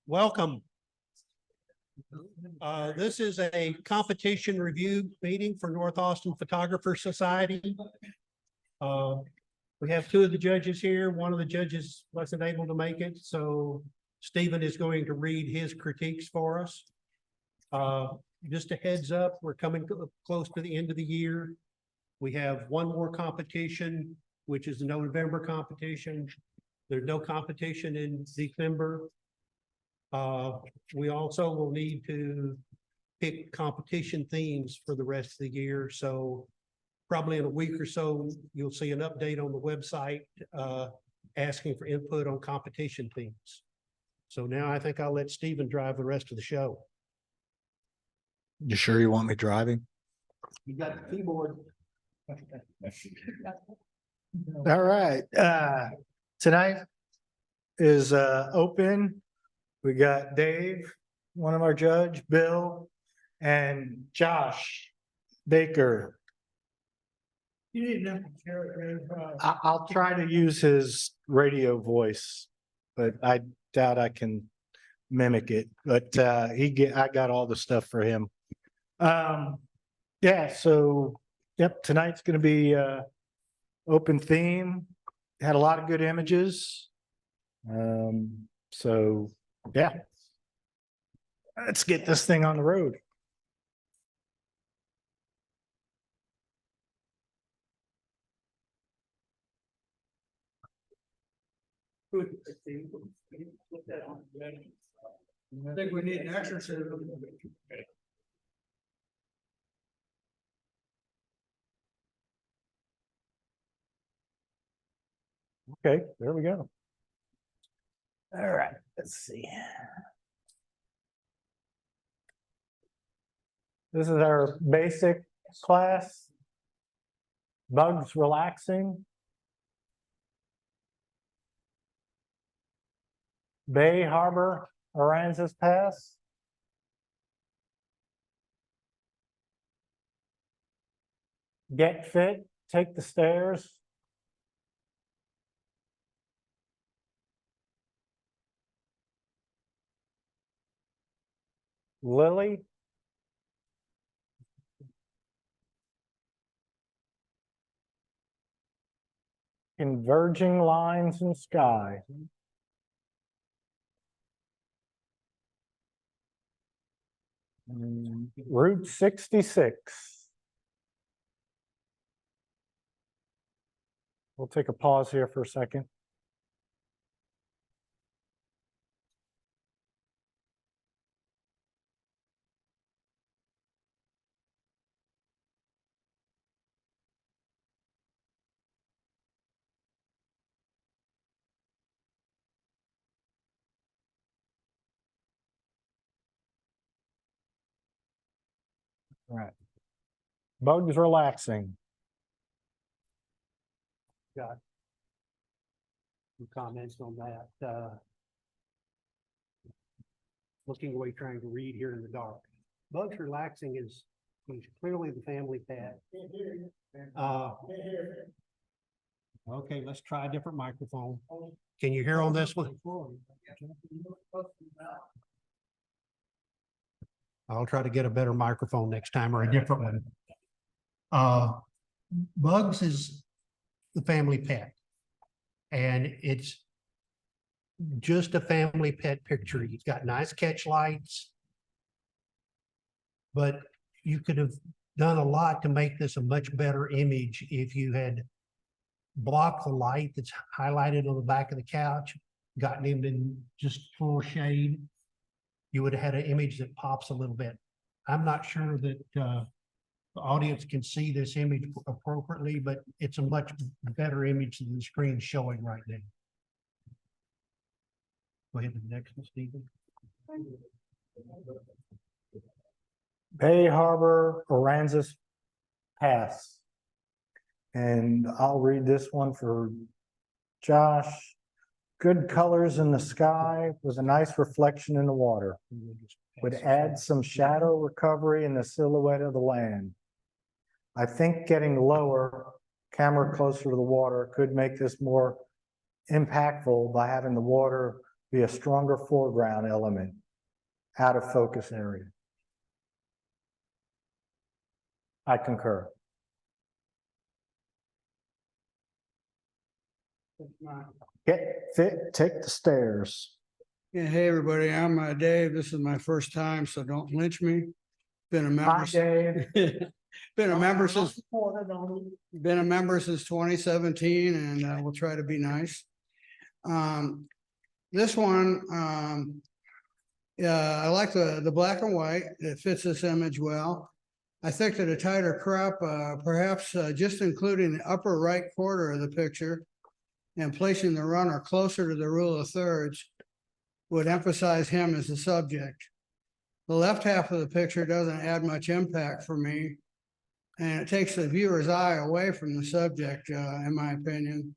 Welcome. This is a competition review meeting for North Austin Photographer Society. We have two of the judges here. One of the judges wasn't able to make it, so Stephen is going to read his critiques for us. Just a heads up, we're coming close to the end of the year. We have one more competition, which is the November competition. There's no competition in December. We also will need to pick competition themes for the rest of the year. So probably in a week or so, you'll see an update on the website asking for input on competition themes. So now I think I'll let Stephen drive the rest of the show. You sure you want me driving? You got the keyboard. All right. Tonight is open. We got Dave, one of our judge, Bill, and Josh Baker. You need enough character. I'll try to use his radio voice, but I doubt I can mimic it. But I got all the stuff for him. Yeah, so yep, tonight's gonna be open theme. Had a lot of good images. So yeah, let's get this thing on the road. I think we need an exorcism. Okay, there we go. All right, let's see. This is our basic class. Bugs relaxing. Bay Harbor, Aransas Pass. Get fit, take the stairs. Lily. Converging lines in sky. Route 66. We'll take a pause here for a second. All right. Bugs relaxing. Got some comments on that. Looking away, trying to read here in the dark. Bugs relaxing is clearly the family pet. Okay, let's try a different microphone. Can you hear on this one? I'll try to get a better microphone next time or a different one. Bugs is the family pet. And it's just a family pet picture. He's got nice catch lights. But you could have done a lot to make this a much better image if you had blocked the light that's highlighted on the back of the couch, gotten him in just full shade. You would have had an image that pops a little bit. I'm not sure that the audience can see this image appropriately, but it's a much better image than the screen showing right now. Go ahead to the next one, Stephen. Bay Harbor, Aransas Pass. And I'll read this one for Josh. Good colors in the sky with a nice reflection in the water. Would add some shadow recovery in the silhouette of the land. I think getting lower, camera closer to the water could make this more impactful by having the water be a stronger foreground element, out of focus area. I concur. Get fit, take the stairs. Yeah, hey, everybody, I'm Dave. This is my first time, so don't lynch me. Been a member. Dave. Been a member since 2017, and we'll try to be nice. This one, yeah, I like the black and white. It fits this image well. I think that a tighter crop, perhaps just including the upper right quarter of the picture and placing the runner closer to the rule of thirds would emphasize him as the subject. The left half of the picture doesn't add much impact for me, and it takes the viewer's eye away from the subject, in my opinion.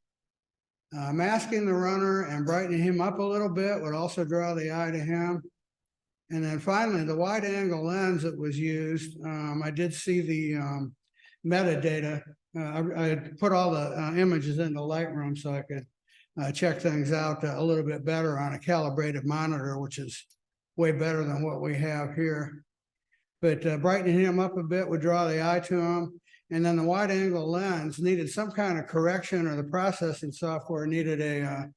Masking the runner and brightening him up a little bit would also draw the eye to him. And then finally, the wide angle lens that was used, I did see the metadata. I put all the images into Lightroom so I could check things out a little bit better on a calibrated monitor, which is way better than what we have here. But brightening him up a bit would draw the eye to him. And then the wide angle lens needed some kind of correction, or the processing software needed a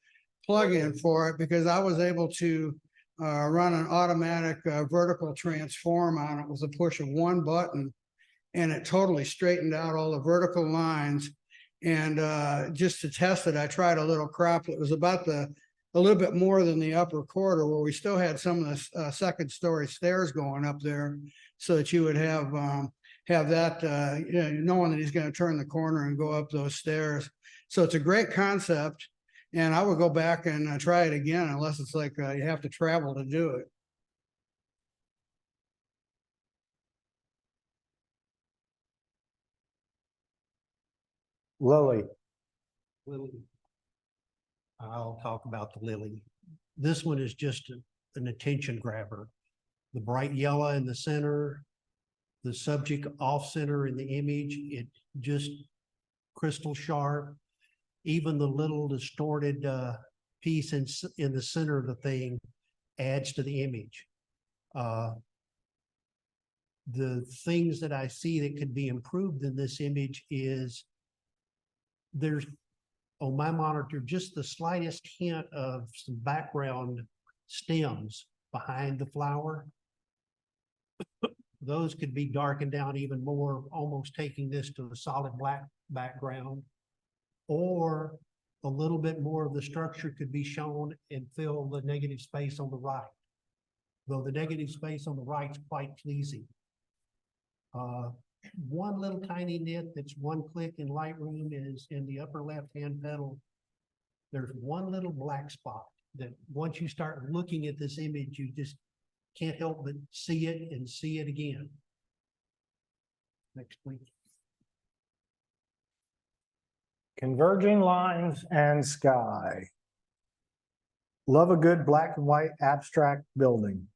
plug-in for it, because I was able to run an automatic vertical transform on it with the push of one button, and it totally straightened out all the vertical lines. And just to test it, I tried a little crop that was about a little bit more than the upper quarter, where we still had some of the second story stairs going up there, so that you would have that, you know, knowing that he's going to turn the corner and go up those stairs. So it's a great concept, and I would go back and try it again, unless it's like you have to travel to do it. Lily. Lily. I'll talk about the lily. This one is just an attention grabber. The bright yellow in the center, the subject off center in the image, it just crystal sharp. Even the little distorted piece in the center of the thing adds to the image. The things that I see that could be improved in this image is there's, on my monitor, just the slightest hint of some background stems behind the flower. Those could be darkened down even more, almost taking this to a solid black background. Or a little bit more of the structure could be shown and fill the negative space on the right. Though the negative space on the right is quite pleasing. One little tiny nit that's one click in Lightroom is in the upper left-hand pedal. There's one little black spot that once you start looking at this image, you just can't help but see it and see it again. Next, please. Converging lines and sky. Love a good black and white abstract building.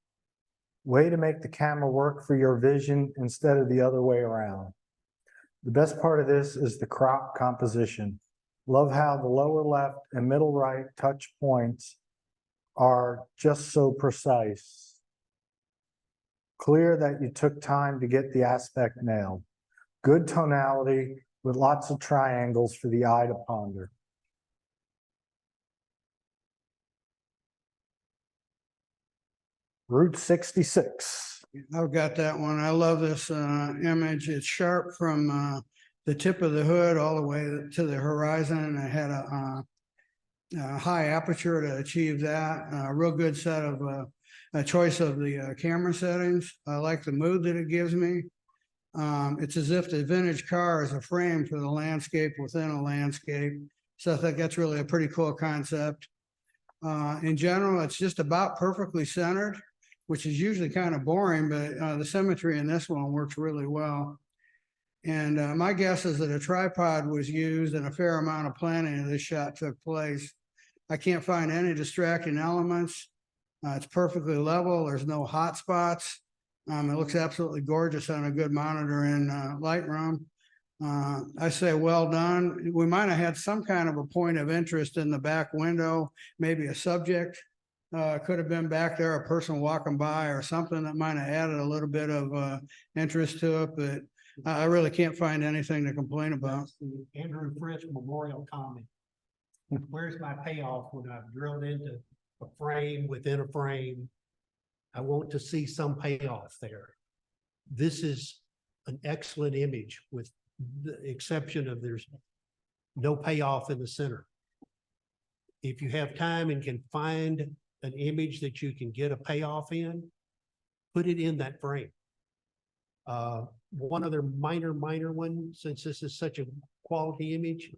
Way to make the camera work for your vision instead of the other way around. The best part of this is the crop composition. Love how the lower left and middle right touch points are just so precise. Clear that you took time to get the aspect nailed. Good tonality with lots of triangles for the eye to ponder. Route 66. I've got that one. I love this image. It's sharp from the tip of the hood all the way to the horizon, and I had a high aperture to achieve that. A real good set of a choice of the camera settings. I like the mood that it gives me. It's as if the vintage car is a frame for the landscape within a landscape. So I think that's really a pretty cool concept. In general, it's just about perfectly centered, which is usually kind of boring, but the symmetry in this one works really well. And my guess is that a tripod was used and a fair amount of planning of this shot took place. I can't find any distracting elements. It's perfectly level. There's no hot spots. It looks absolutely gorgeous on a good monitor in Lightroom. I say well done. We might have had some kind of a point of interest in the back window, maybe a subject could have been back there, a person walking by or something that might have added a little bit of interest to it, but I really can't find anything to complain about. That's the Andrew Fritz Memorial comment. Where's my payoff when I've drilled into a frame within a frame? I want to see some payoff there. This is an excellent image with the exception of there's no payoff in the center. If you have time and can find an image that you can get a payoff in, put it in that frame. One other minor one, since this is such a quality image,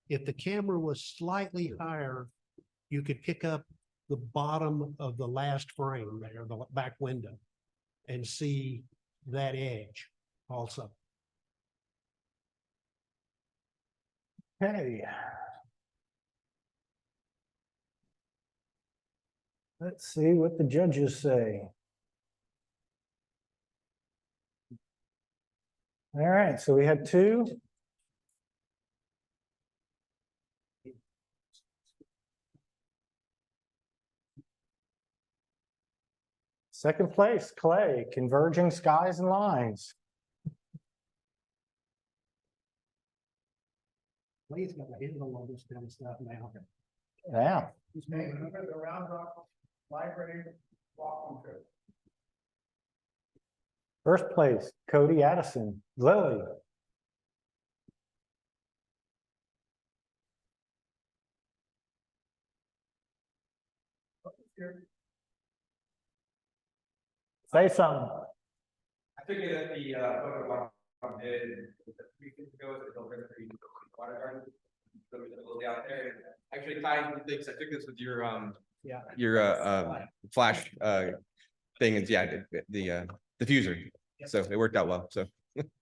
if the camera was slightly higher, you could pick up the bottom of the last frame there, the back window, and see that edge also. Okay. Let's see what the judges say. All right, so we had two. Second place, Clay, Converging Skies and Lines. Clay's got a handle on this kind of stuff now. Yeah. He's making The Round Rock Library walking trip. First place, Cody Addison, Lily. Say something. I figured that the photo one did 3 weeks ago, the Delaware Creek water garden. So it was a little out there. Actually, tied with things. I took this with your flash thing, and yeah, the diffuser. So it worked out well. So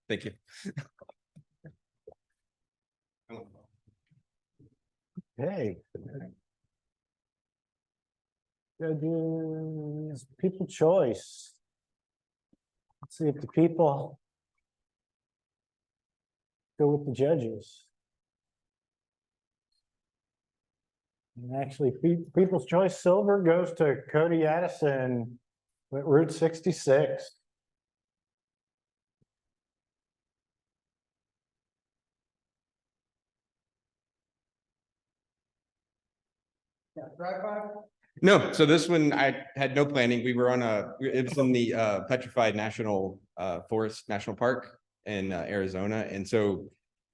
thank you. Hey. Judges, people choice. Let's see if the people go with the judges. And actually, People's Choice Silver goes to Cody Addison with Route 66. Drive by? No, so this one I had no planning. We were on it was in the Petrified National Forest National Park in Arizona, and so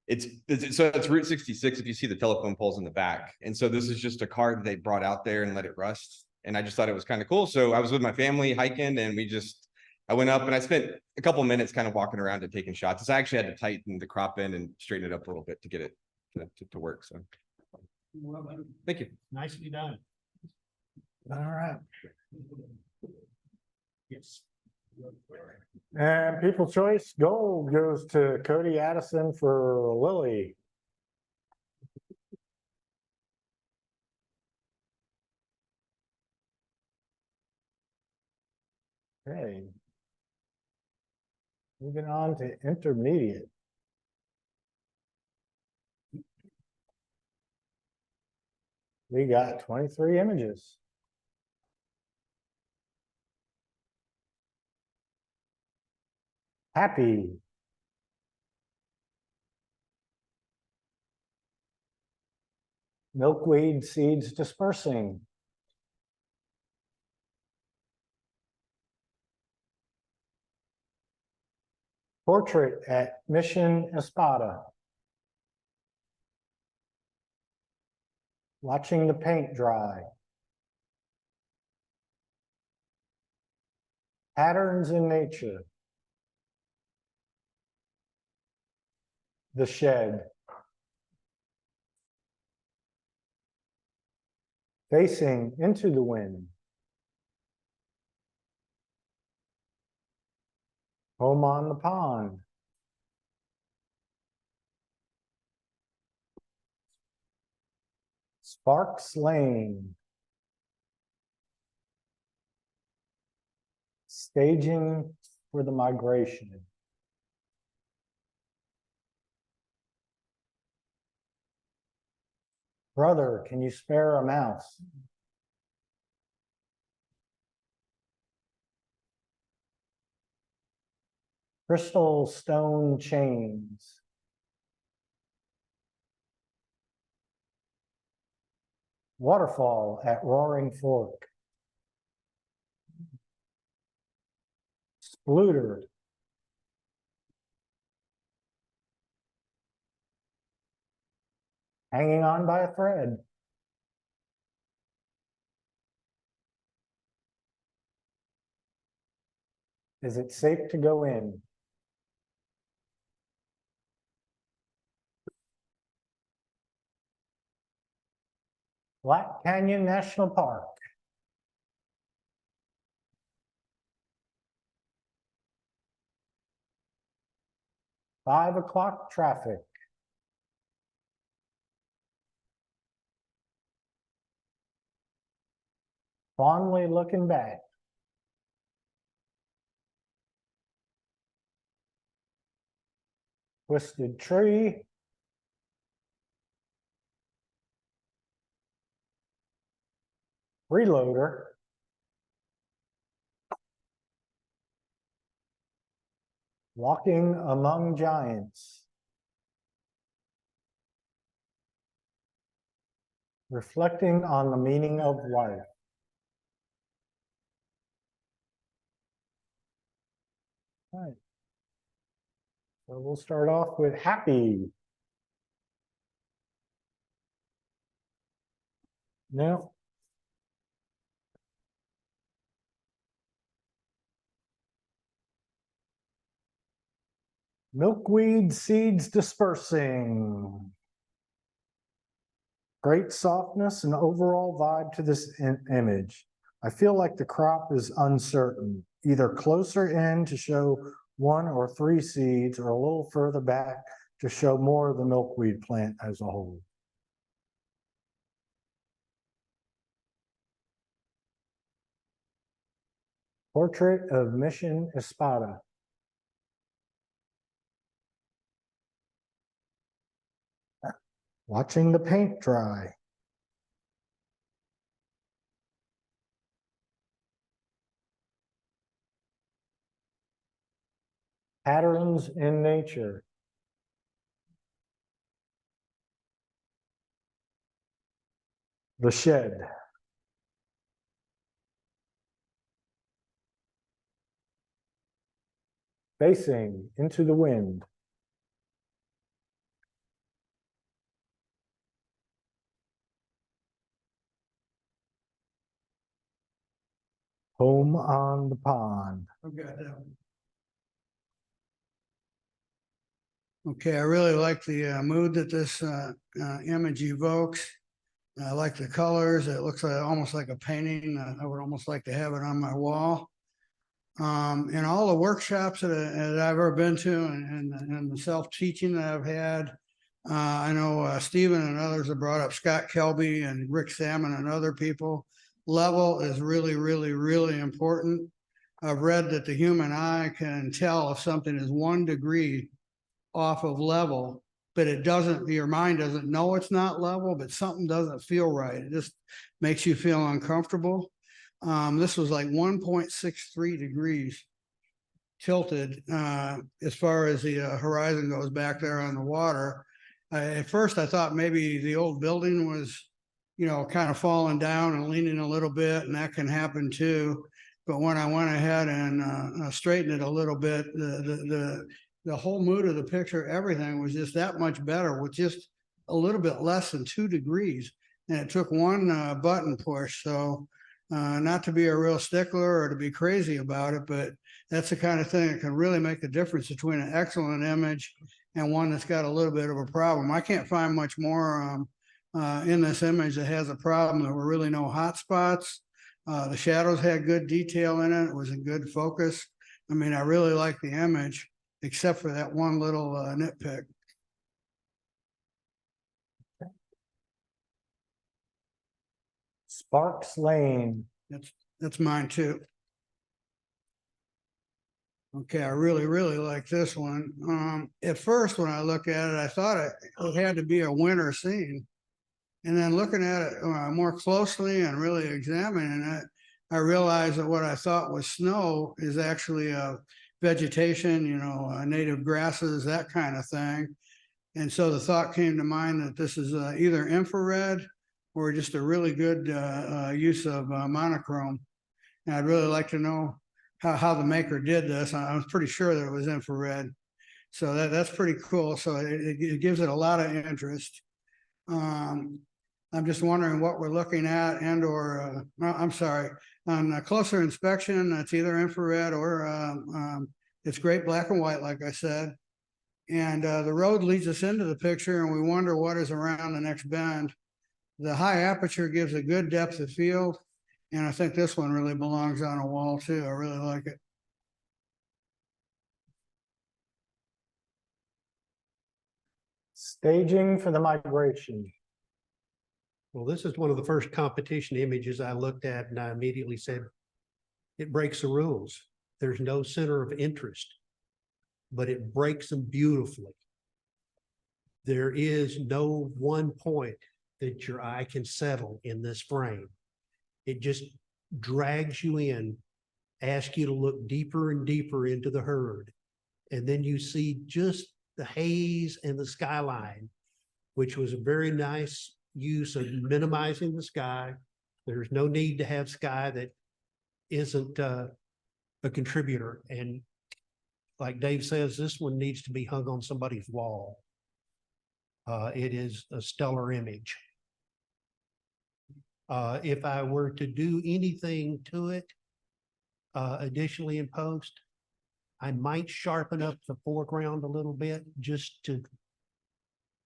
it's Route 66. If you see the telephone poles in the back, and so this is just a car that they brought out there and let it rust, and I just thought it was kind of cool. So I was with my family hiking, and I went up and I spent a couple minutes kind of walking around and taking shots. I actually had to tighten the crop in and straighten it up a little bit to get it to work. So thank you. Nicely done. All right. Yes. And People's Choice Gold goes to Cody Addison for Lily. Okay. Moving on to intermediate. We got 23 images. Happy. Milkweed seeds dispersing. Portrait at Mission Espada. Watching the paint dry. Patterns in nature. The shed. Facing into the wind. Home on the pond. Sparks Lane. Staging for the migration. Brother, can you spare a mouse? Crystal stone chains. Waterfall at Roaring Fork. Spluter. Hanging on by a thread. Is it safe to go in? Black Canyon National Park. Five o'clock traffic. Fondly looking back. Twisted tree. Freeloader. Walking among giants. Reflecting on the meaning of life. All right. So we'll start off with happy. No. Milkweed seeds dispersing. Great softness and overall vibe to this image. I feel like the crop is uncertain, either closer in to show 1 or 3 seeds or a little further back to show more of the milkweed plant as a whole. Portrait of Mission Espada. Watching the paint dry. Patterns in nature. The shed. Facing into the wind. Home on the pond. I've got that one. Okay, I really like the mood that this image evokes. I like the colors. It looks like almost like a painting. I would almost like to have it on my wall. In all the workshops that I've ever been to and the self-teaching that I've had, I know Stephen and others have brought up Scott Kelby and Rick Salmon and other people. Level is really, really, really important. I've read that the human eye can tell if something is 1 degree off of level, but it doesn't, your mind doesn't know it's not level, but something doesn't feel right. It just makes you feel uncomfortable. This was like 1.63 degrees tilted as far as the horizon goes back there on the water. At first I thought maybe the old building was, you know, kind of falling down and leaning a little bit, and that can happen too. But when I went ahead and straightened it a little bit, the whole mood of the picture, everything was just that much better with just a little bit less than 2 degrees. And it took one button push. So not to be a real stickler or to be crazy about it, but that's the kind of thing that can really make a difference between an excellent image and one that's got a little bit of a problem. I can't find much more in this image that has a problem. There were really no hot spots. The shadows had good detail in it. It was in good focus. I mean, I really like the image, except for that one little nitpick. Sparks Lane. That's mine too. Okay, I really, really like this one. At first, when I look at it, I thought it had to be a winter scene. And then looking at it more closely and really examining it, I realized that what I thought was snow is actually vegetation, native grasses, that kind of thing. And so the thought came to mind that this is either infrared or just a really good use of monochrome. And I'd really like to know how the maker did this. I was pretty sure that it was infrared. So that's pretty cool. So it gives it a lot of interest. I'm just wondering what we're looking at I'm sorry, on a closer inspection, it's either infrared or it's great black and white, like I said. And the road leads us into the picture and we wonder what is around the next bend. The high aperture gives a good depth of field. And I think this one really belongs on a wall too. I really like it. Staging for the migration. Well, this is one of the first competition images I looked at and I immediately said, it breaks the rules. There's no center of interest, but it breaks them beautifully. There is no one point that your eye can settle in this frame. It just drags you in, asks you to look deeper and deeper into the herd. And then you see just the haze and the skyline, which was a very nice use of minimizing the sky. There's no need to have sky that isn't a contributor. And like Dave says, this one needs to be hung on somebody's wall. It is a stellar image. If I were to do anything to it, additionally in post, I might sharpen up the foreground a little bit just to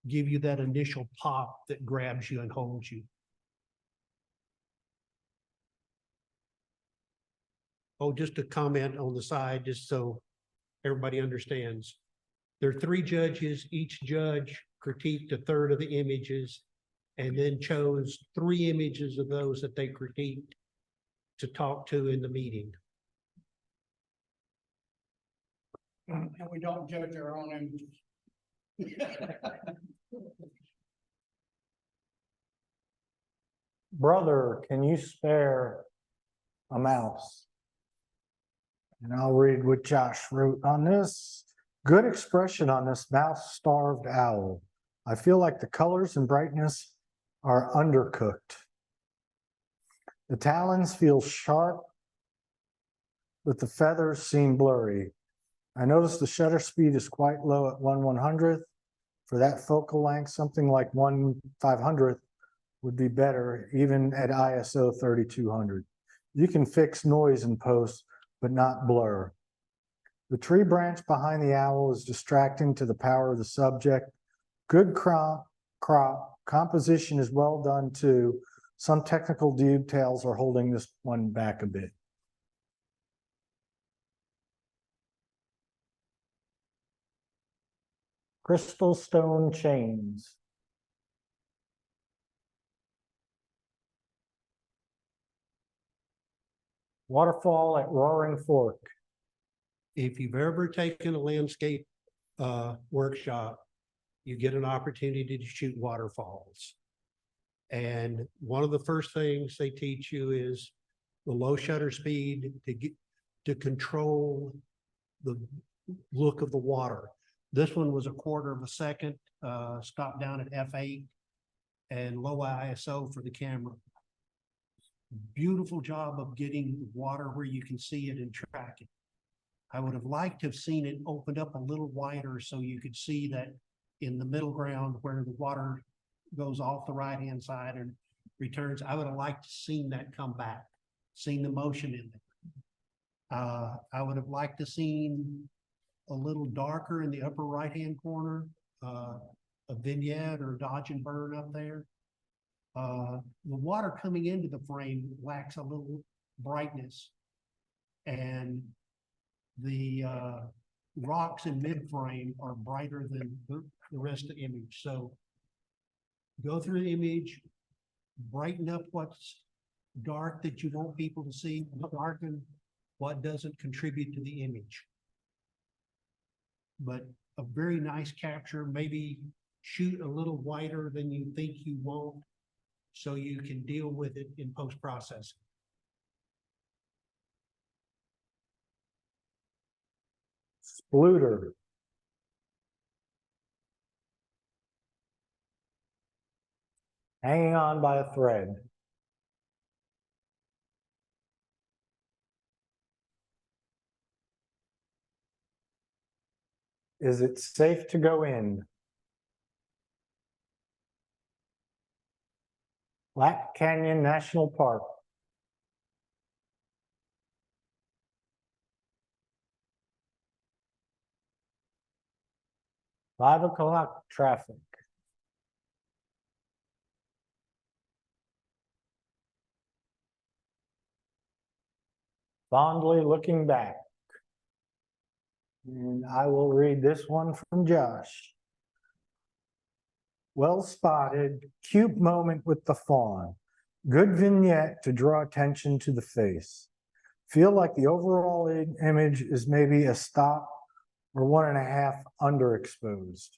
give you that initial pop that grabs you and holds you. Oh, just a comment on the side, just so everybody understands. There are 3 judges. Each judge critiqued a third of the images and then chose 3 images of those that they critiqued to talk to in the meeting. And we don't judge our own images. Brother, can you spare a mouse? And I'll read what Josh wrote on this. Good expression on this mouse-starved owl. I feel like the colors and brightness are undercooked. The talons feel sharp, but the feathers seem blurry. I noticed the shutter speed is quite low at 1/100th. For that focal length, something like 1/500th would be better, even at ISO 3200. You can fix noise in post, but not blur. The tree branch behind the owl is distracting to the power of the subject. Good crop composition is well done too. Some technical details are holding this one back a bit. Crystal stone chains. Waterfall at Roaring Fork. If you've ever taken a landscape workshop, you get an opportunity to shoot waterfalls. And one of the first things they teach you is the low shutter speed to control the look of the water. This one was 1/4 of a second, stopped down at f8 and low ISO for the camera. Beautiful job of getting water where you can see it and track it. I would have liked to have seen it opened up a little wider so you could see that in the middle ground where the water goes off the right-hand side and returns. I would have liked to seen that come back, seen the motion in it. I would have liked to seen a little darker in the upper right-hand corner, a vignette or dodge and burn up there. The water coming into the frame lacks a little brightness, and the rocks in mid-frame are brighter than the rest of the image. So go through the image, brighten up what's dark that you want people to see, darken what doesn't contribute to the image. But a very nice capture, maybe shoot a little wider than you think you want so you can deal with it in post-processing. Bluter. Hanging on by a thread. Is it safe to go in? Black Canyon National Park. $5 traffic. Fondly looking back. And I will read this one from Josh. Well spotted, cute moment with the fawn. Good vignette to draw attention to the face. Feel like the overall image is maybe a stop or 1.5 underexposed.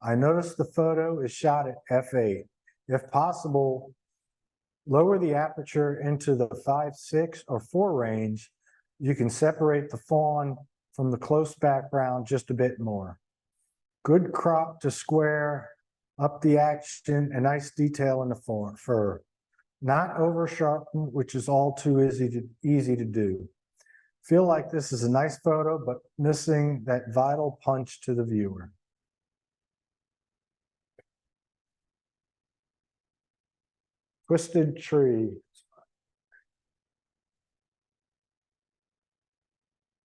I noticed the photo is shot at f8. If possible, lower the aperture into the 5.6 or 4 range. You can separate the fawn from the close background just a bit more. Good crop to square up the action, a nice detail in the fur. Not over sharpened, which is all too easy to do. Feel like this is a nice photo, but missing that vital punch to the viewer. Twisted tree.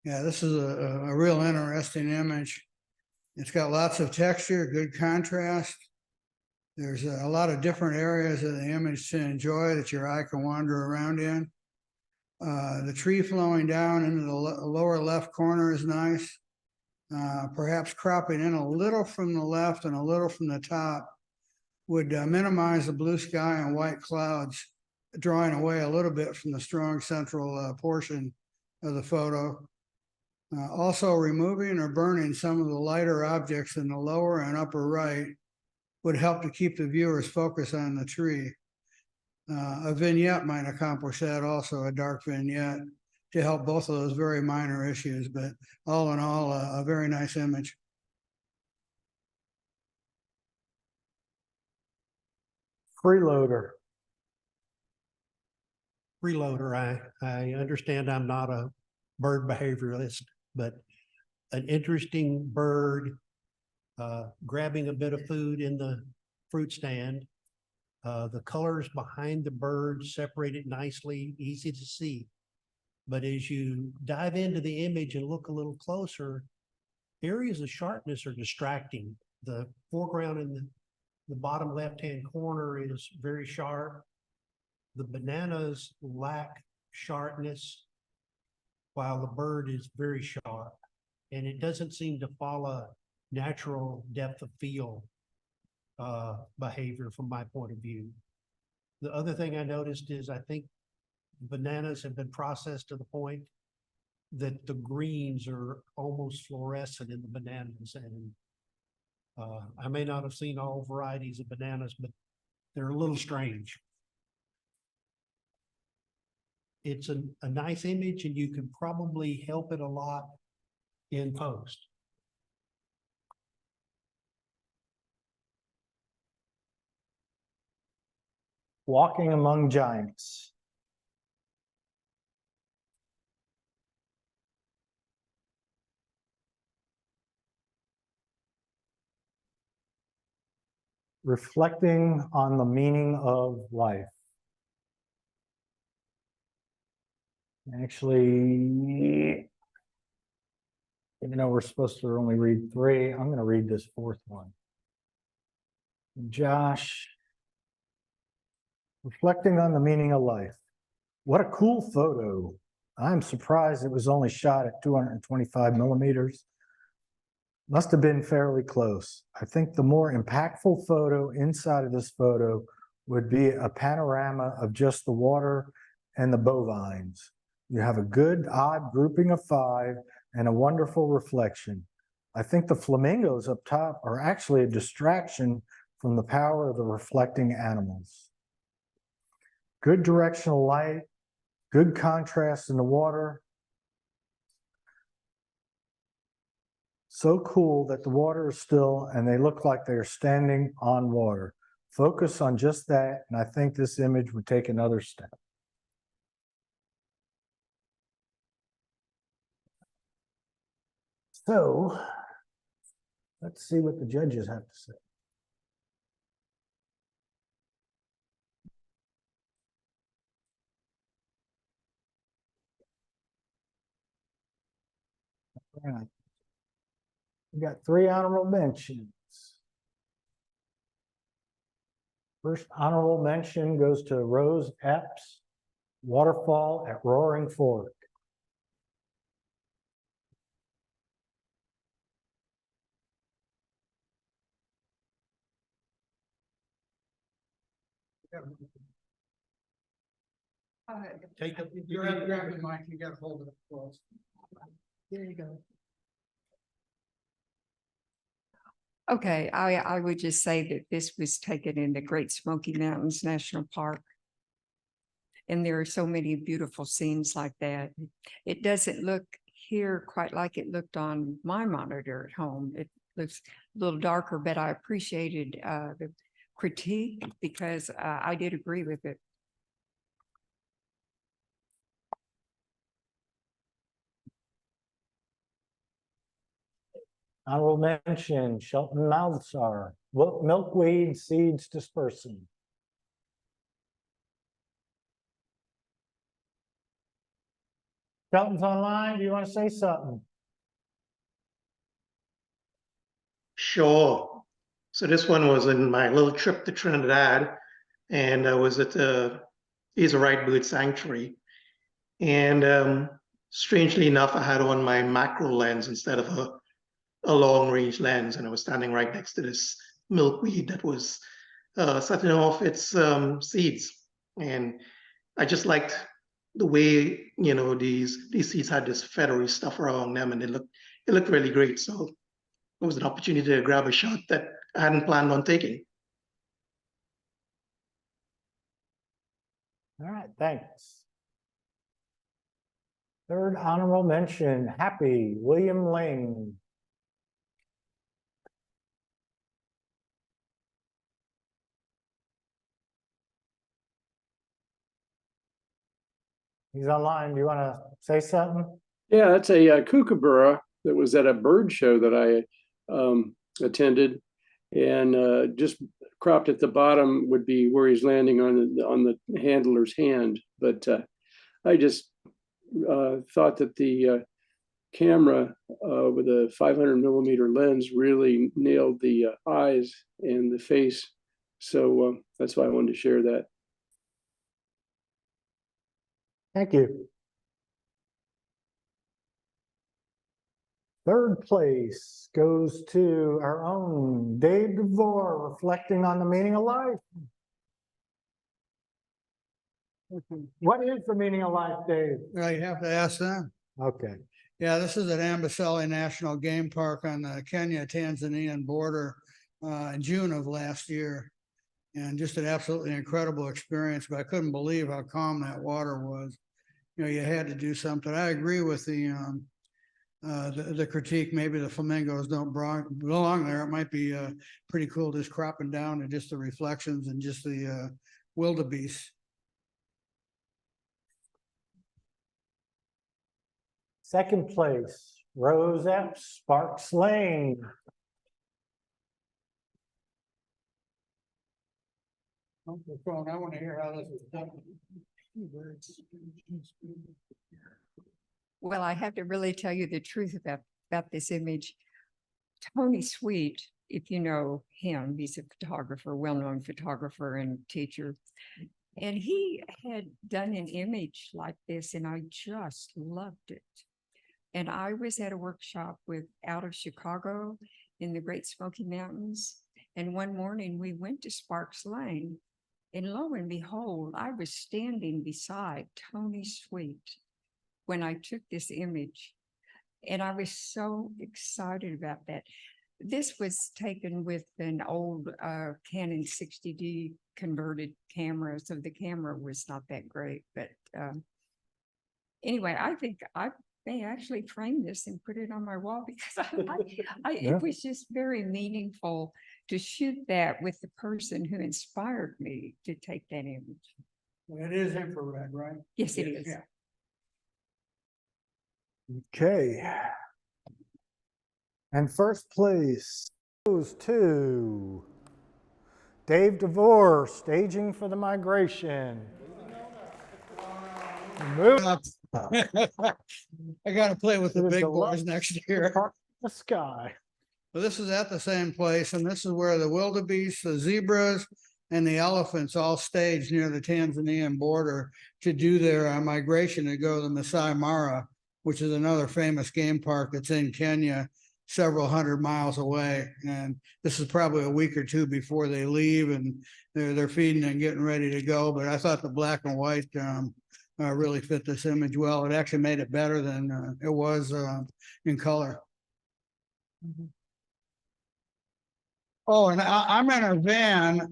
Yeah, this is a real interesting image. It's got lots of texture, good contrast. There's a lot of different areas of the image to enjoy that your eye can wander around in. The tree flowing down into the lower left corner is nice. Perhaps cropping in a little from the left and a little from the top would minimize the blue sky and white clouds, drawing away a little bit from the strong central portion of the photo. Also, removing or burning some of the lighter objects in the lower and upper right would help to keep the viewer's focus on the tree. A vignette might accomplish that also, a dark vignette, to help both of those very minor issues, but all in all, a very nice image. Freeloader. Freeloader, I understand I'm not a bird behavioralist, but an interesting bird grabbing a bit of food in the fruit stand. The colors behind the bird separate it nicely, easy to see. But as you dive into the image and look a little closer, areas of sharpness are distracting. The foreground in the bottom left-hand corner is very sharp. The bananas lack sharpness, while the bird is very sharp. And it doesn't seem to follow natural depth of field behavior from my point of view. The other thing I noticed is I think bananas have been processed to the point that the greens are almost fluorescent in the bananas. And I may not have seen all varieties of bananas, but they're a little strange. It's a nice image, and you can probably help it a lot in post. Walking among giants. Reflecting on the meaning of life. Actually, even though we're supposed to only read 3, I'm going to read this 4th one. Josh, reflecting on the meaning of life. What a cool photo. I'm surprised it was only shot at 225 millimeters. Must have been fairly close. I think the more impactful photo inside of this photo would be a panorama of just the water and the bovines. You have a good odd grouping of 5 and a wonderful reflection. I think the flamingos up top are actually a distraction from the power of the reflecting animals. Good directional light, good contrast in the water. So cool that the water is still and they look like they're standing on water. Focus on just that, and I think this image would take another step. So let's see what the judges have to say. All right. We got 3 honorable mentions. First honorable mention goes to Rose Epps, Waterfall at Roaring Fork. Take up. You have to grab the mic, you gotta hold it close. There you go. Okay, I would just say that this was taken in the Great Smoky Mountains National Park. And there are so many beautiful scenes like that. It doesn't look here quite like it looked on my monitor at home. It looks a little darker, but I appreciated the critique because I did agree with it. Honorable mention, Shelton Malsar, milkweed seeds dispersing. Shelton's online, do you want to say something? Sure. So this one was in my little trip to Trinidad, and I was at the Right Bird Sanctuary. And strangely enough, I had on my macro lens instead of a long range lens, and I was standing right next to this milkweed that was setting off its seeds. And I just liked the way, you know, these seeds had this feathery stuff around them, and it looked really great. So it was an opportunity to grab a shot that I hadn't planned on taking. All right, thanks. Third honorable mention, Happy, William Ling. He's online. Do you want to say something? Yeah, that's a kookaburra that was at a bird show that I attended, and just cropped at the bottom would be where he's landing on the handler's hand. But I just thought that the camera with a 500 millimeter lens really nailed the eyes and the face. So that's why I wanted to share that. Thank you. Third place goes to our own Dave DeVore, reflecting on the meaning of life. What is the meaning of life, Dave? Well, you have to ask them. Okay. Yeah, this is at Amboseli National Game Park on the Kenya-Tanzanian border in June of last year. And just an absolutely incredible experience, but I couldn't believe how calm that water was. You know, you had to do something. I agree with the critique. Maybe the flamingos don't belong there. It might be pretty cool just cropping down and just the reflections and just the wildebeest. Second place, Rose Epps, Sparks Lane. I want to hear how this is done. Well, I have to really tell you the truth about this image. Tony Sweet, if you know him, he's a photographer, well-known photographer and teacher. And he had done an image like this, and I just loved it. And I was at a workshop out of Chicago in the Great Smoky Mountains. And one morning we went to Sparks Lane, and lo and behold, I was standing beside Tony Sweet when I took this image. And I was so excited about that. This was taken with an old Canon 60D converted camera, so the camera was not that great. But anyway, I think may actually frame this and put it on my wall because Yeah. it was just very meaningful to shoot that with the person who inspired me to take that image. It is infrared, right? Yes, it is. Yeah. Okay. And first place goes to Dave DeVore, staging for the migration. Move I gotta play with the To the big deluxe boys next year. the sky. Well, this is at the same place, and this is where the wildebeest, the zebras, and the elephants all staged near the Tanzanian border to do their migration to go to the Masai Mara, which is another famous game park that's in Kenya, several hundred miles away. And this is probably a week or two before they leave, and they're feeding and getting ready to go. But I thought the black and white really fit this image well. It actually made it better than it was in color. Oh, and I'm in a van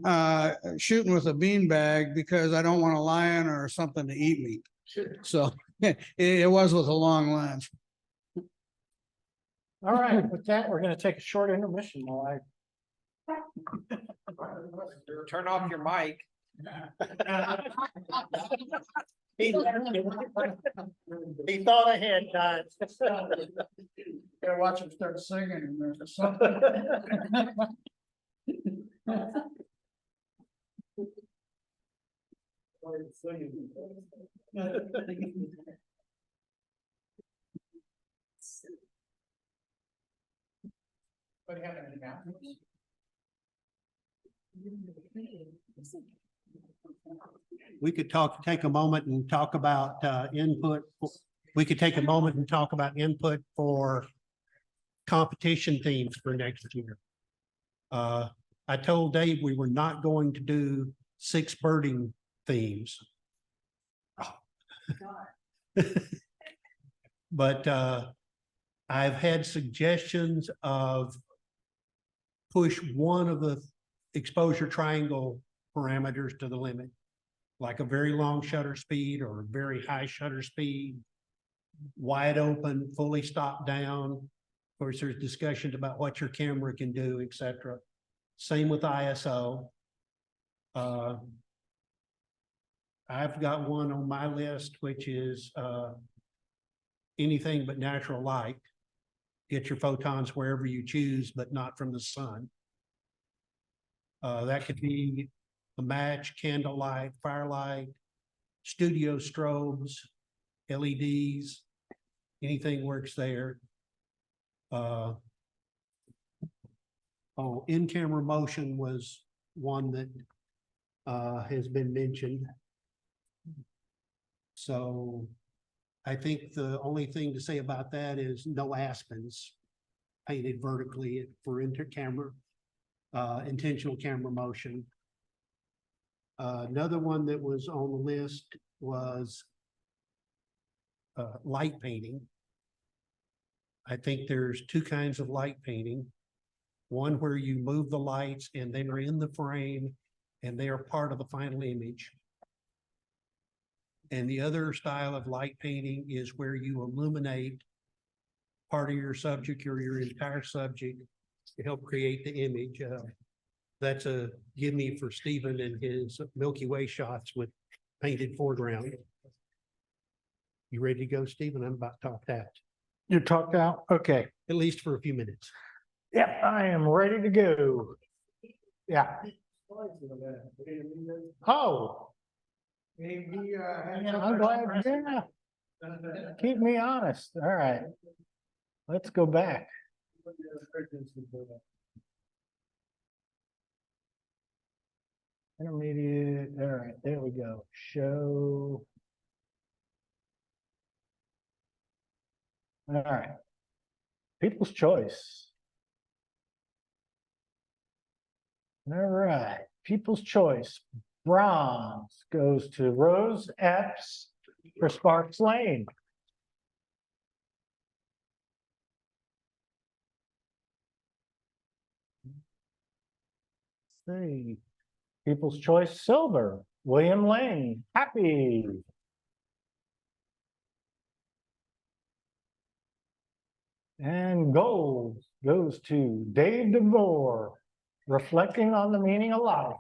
shooting with a beanbag because I don't want a lion or something to eat me. So it was with a long lens. All right, with that, we're gonna take a short intermission while Turn off your mic. He thought ahead, guys. Gotta watch him start singing and there's something. We could take a moment and talk about input. We could take a moment and talk about input for competition themes for next year. I told Dave we were not going to do 6 birding themes. But I've had suggestions of push one of the exposure triangle parameters to the limit, like a very long shutter speed or a very high shutter speed, wide open, fully stopped down. Of course, there's discussions about what your camera can do, etc. Same with ISO. I've got one on my list, which is anything but natural light. Get your photons wherever you choose, but not from the sun. That could be a match, candlelight, firelight, studio strobes, LEDs, anything works there. In-camera motion was one that has been mentioned. So I think the only thing to say about that is no aspens painted vertically for intentional camera motion. Another one that was on the list was light painting. I think there's 2 kinds of light painting. One where you move the lights and they are in the frame and they are part of the final image. And the other style of light painting is where you illuminate part of your subject or your entire subject to help create the image. That's a gimme for Stephen and his Milky Way shots with painted foreground. You ready to go, Stephen? I'm about talked out, You talked out? Okay. at least for a few minutes. Yep, I am ready to go. Yeah. Oh. I'm glad, yeah. Keep me honest. All right. Let's go back. Intermediate, all right, there we go. Show. All right. People's choice. All right, people's choice. Bronze goes to Rose Epps for Sparks Lane. Let's see. People's choice silver, William Lane, Happy. And gold goes to Dave DeVore, reflecting on the meaning of life.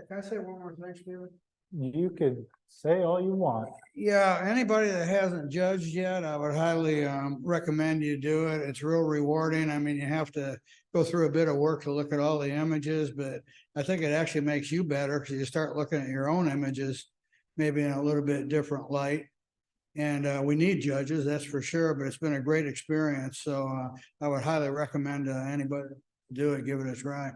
Can I say one more thing, Stephen? You could say all you want. Yeah, anybody that hasn't judged yet, I would highly recommend you do it. It's real rewarding. I mean, you have to go through a bit of work to look at all the images, but I think it actually makes you better because you start looking at your own images, maybe in a little bit different light. And we need judges, that's for sure, but it's been a great experience. So I would highly recommend anybody do it, give it a try.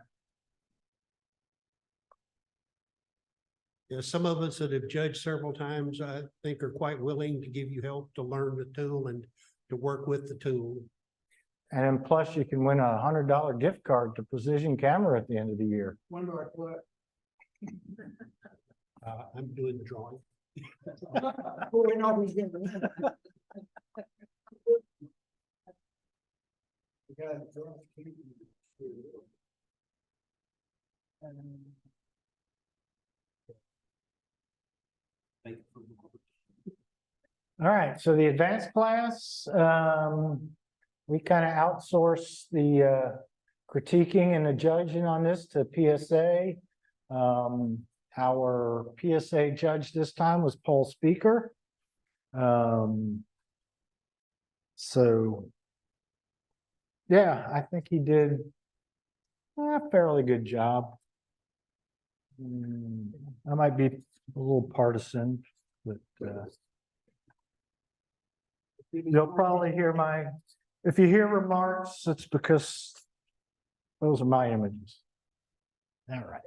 Yeah, some of us that have judged several times, I think are quite willing to give you help to learn the tool and to work with the tool. And plus you can win $100 gift card to Precision Camera at the end of the year. When do I quit? I'm doing the drawing. Oh, we know who's gonna win. All right, so the advanced class, we kind of outsource the critiquing and the judging on this to PSA. Our PSA judge this time was Paul Speaker. So yeah, I think he did a fairly good job. I might be a little partisan, but you'll probably hear if you hear remarks, it's because those are my images. All right.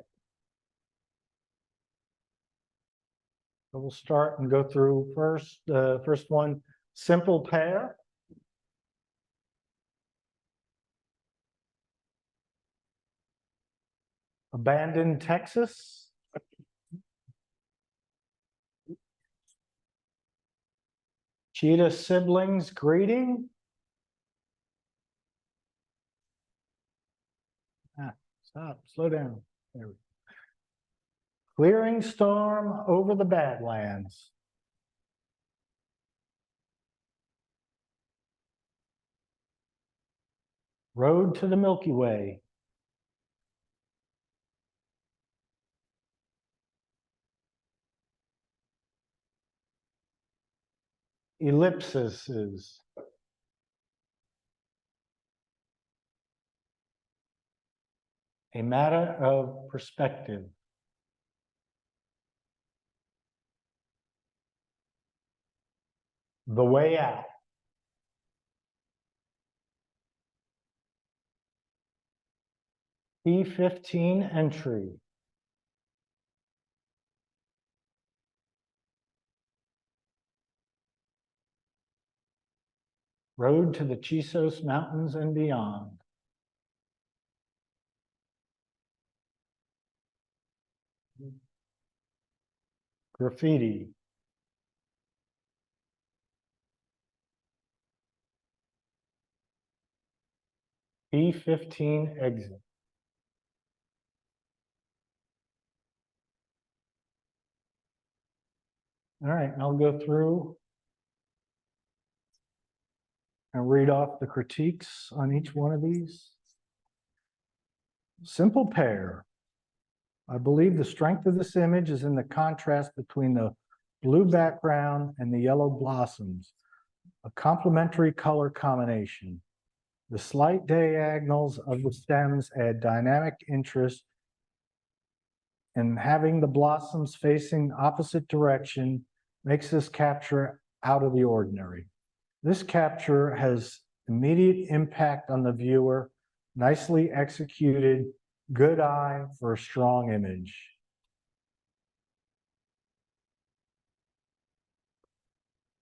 So we'll start and go through first one, simple pair. Abandoned Texas. Cheetah siblings greeting. Stop, slow down. There we go. Clearing storm over the Badlands. Road to the Milky Way. Ellipses. A matter of perspective. The way out. P15 entry. Road to the Chisos Mountains and beyond. Graffiti. P15 exit. All right, I'll go through and read off the critiques on each one of these. Simple pair. I believe the strength of this image is in the contrast between the blue background and the yellow blossoms, a complementary color combination. The slight diagonals of the stems add dynamic interest, and having the blossoms facing opposite direction makes this capture out of the ordinary. This capture has immediate impact on the viewer, nicely executed, good eye for a strong image.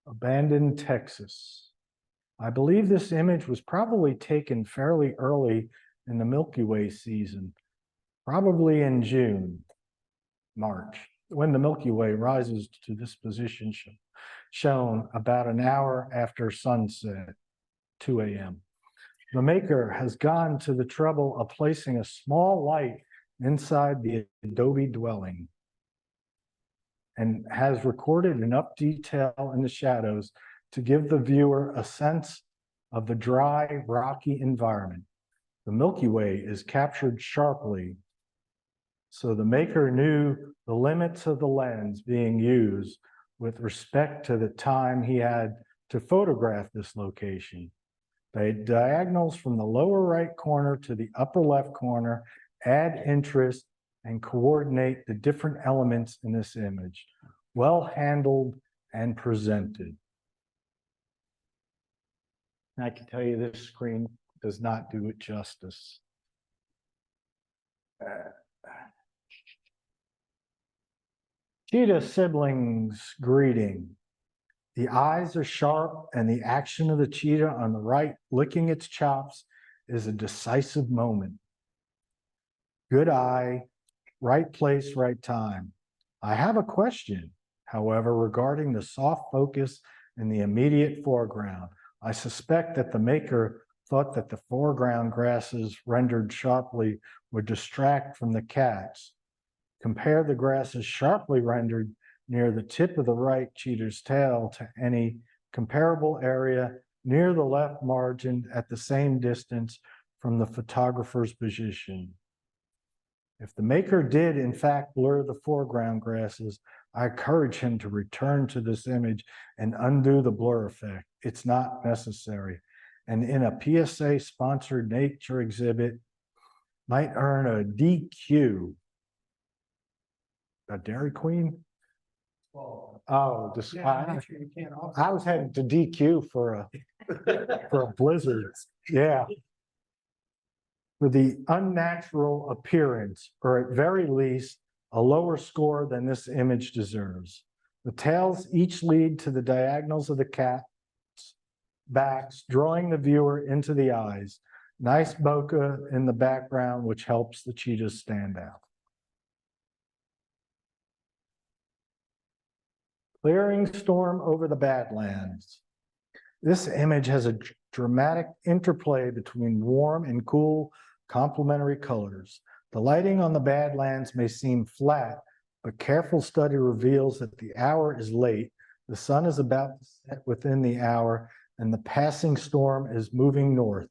Abandoned Texas. I believe this image was probably taken fairly early in the Milky Way season, probably in June, March, when the Milky Way rises to this position shown about an hour after sunset, 2 a.m. The maker has gone to the trouble of placing a small light inside the adobe dwelling and has recorded enough detail in the shadows to give the viewer a sense of the dry, rocky environment. The Milky Way is captured sharply, so the maker knew the limits of the lens being used with respect to the time he had to photograph this location. The diagonals from the lower right corner to the upper left corner add interest and coordinate the different elements in this image. Well handled and presented. And I can tell you this screen does not do it justice. Cheetah siblings greeting. The eyes are sharp and the action of the cheetah on the right licking its chops is a decisive moment. Good eye, right place, right time. I have a question, however, regarding the soft focus in the immediate foreground. I suspect that the maker thought that the foreground grasses rendered sharply would distract from the cats. Compare the grasses sharply rendered near the tip of the right cheetah's tail to any comparable area near the left margin at the same distance from the photographer's position. If the maker did in fact blur the foreground grasses, I encourage him to return to this image and undo the blur effect. It's not necessary. And in a PSA sponsored nature exhibit, might earn a DQ. A Dairy Queen? Oh, this, I was headed to DQ for a blizzard. Yeah. With the unnatural appearance, or at very least, a lower score than this image deserves. The tails each lead to the diagonals of the cat's backs, drawing the viewer into the eyes. Nice bokeh in the background, which helps the cheetahs stand out. Clearing storm over the Badlands. This image has a dramatic interplay between warm and cool complementary colors. The lighting on the Badlands may seem flat, but careful study reveals that the hour is late, the sun is about to set within the hour, and the passing storm is moving north,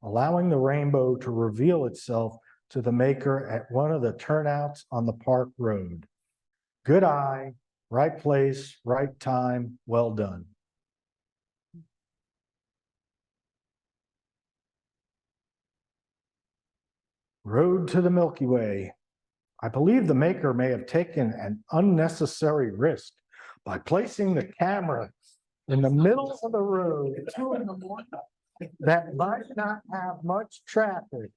allowing the rainbow to reveal itself to the maker at one of the turnouts on the park road. Good eye, right place, right time, well done. Road to the Milky Way. I believe the maker may have taken an unnecessary risk by placing the camera in the middle of the road that might not have much traffic.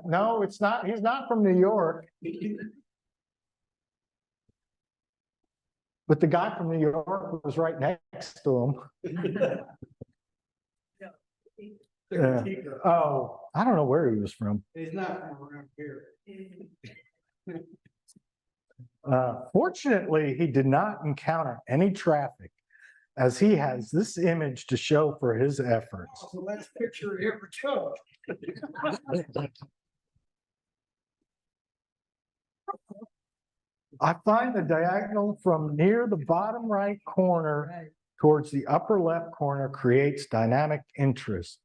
No, it's not. He's not from New York. But the guy from New York was right next to him. Oh, I don't know where he was from. He's not from around here. Fortunately, he did not encounter any traffic, as he has this image to show for his efforts. The last picture he ever took. I find the diagonal from near the bottom right corner towards the upper left corner creates dynamic interest.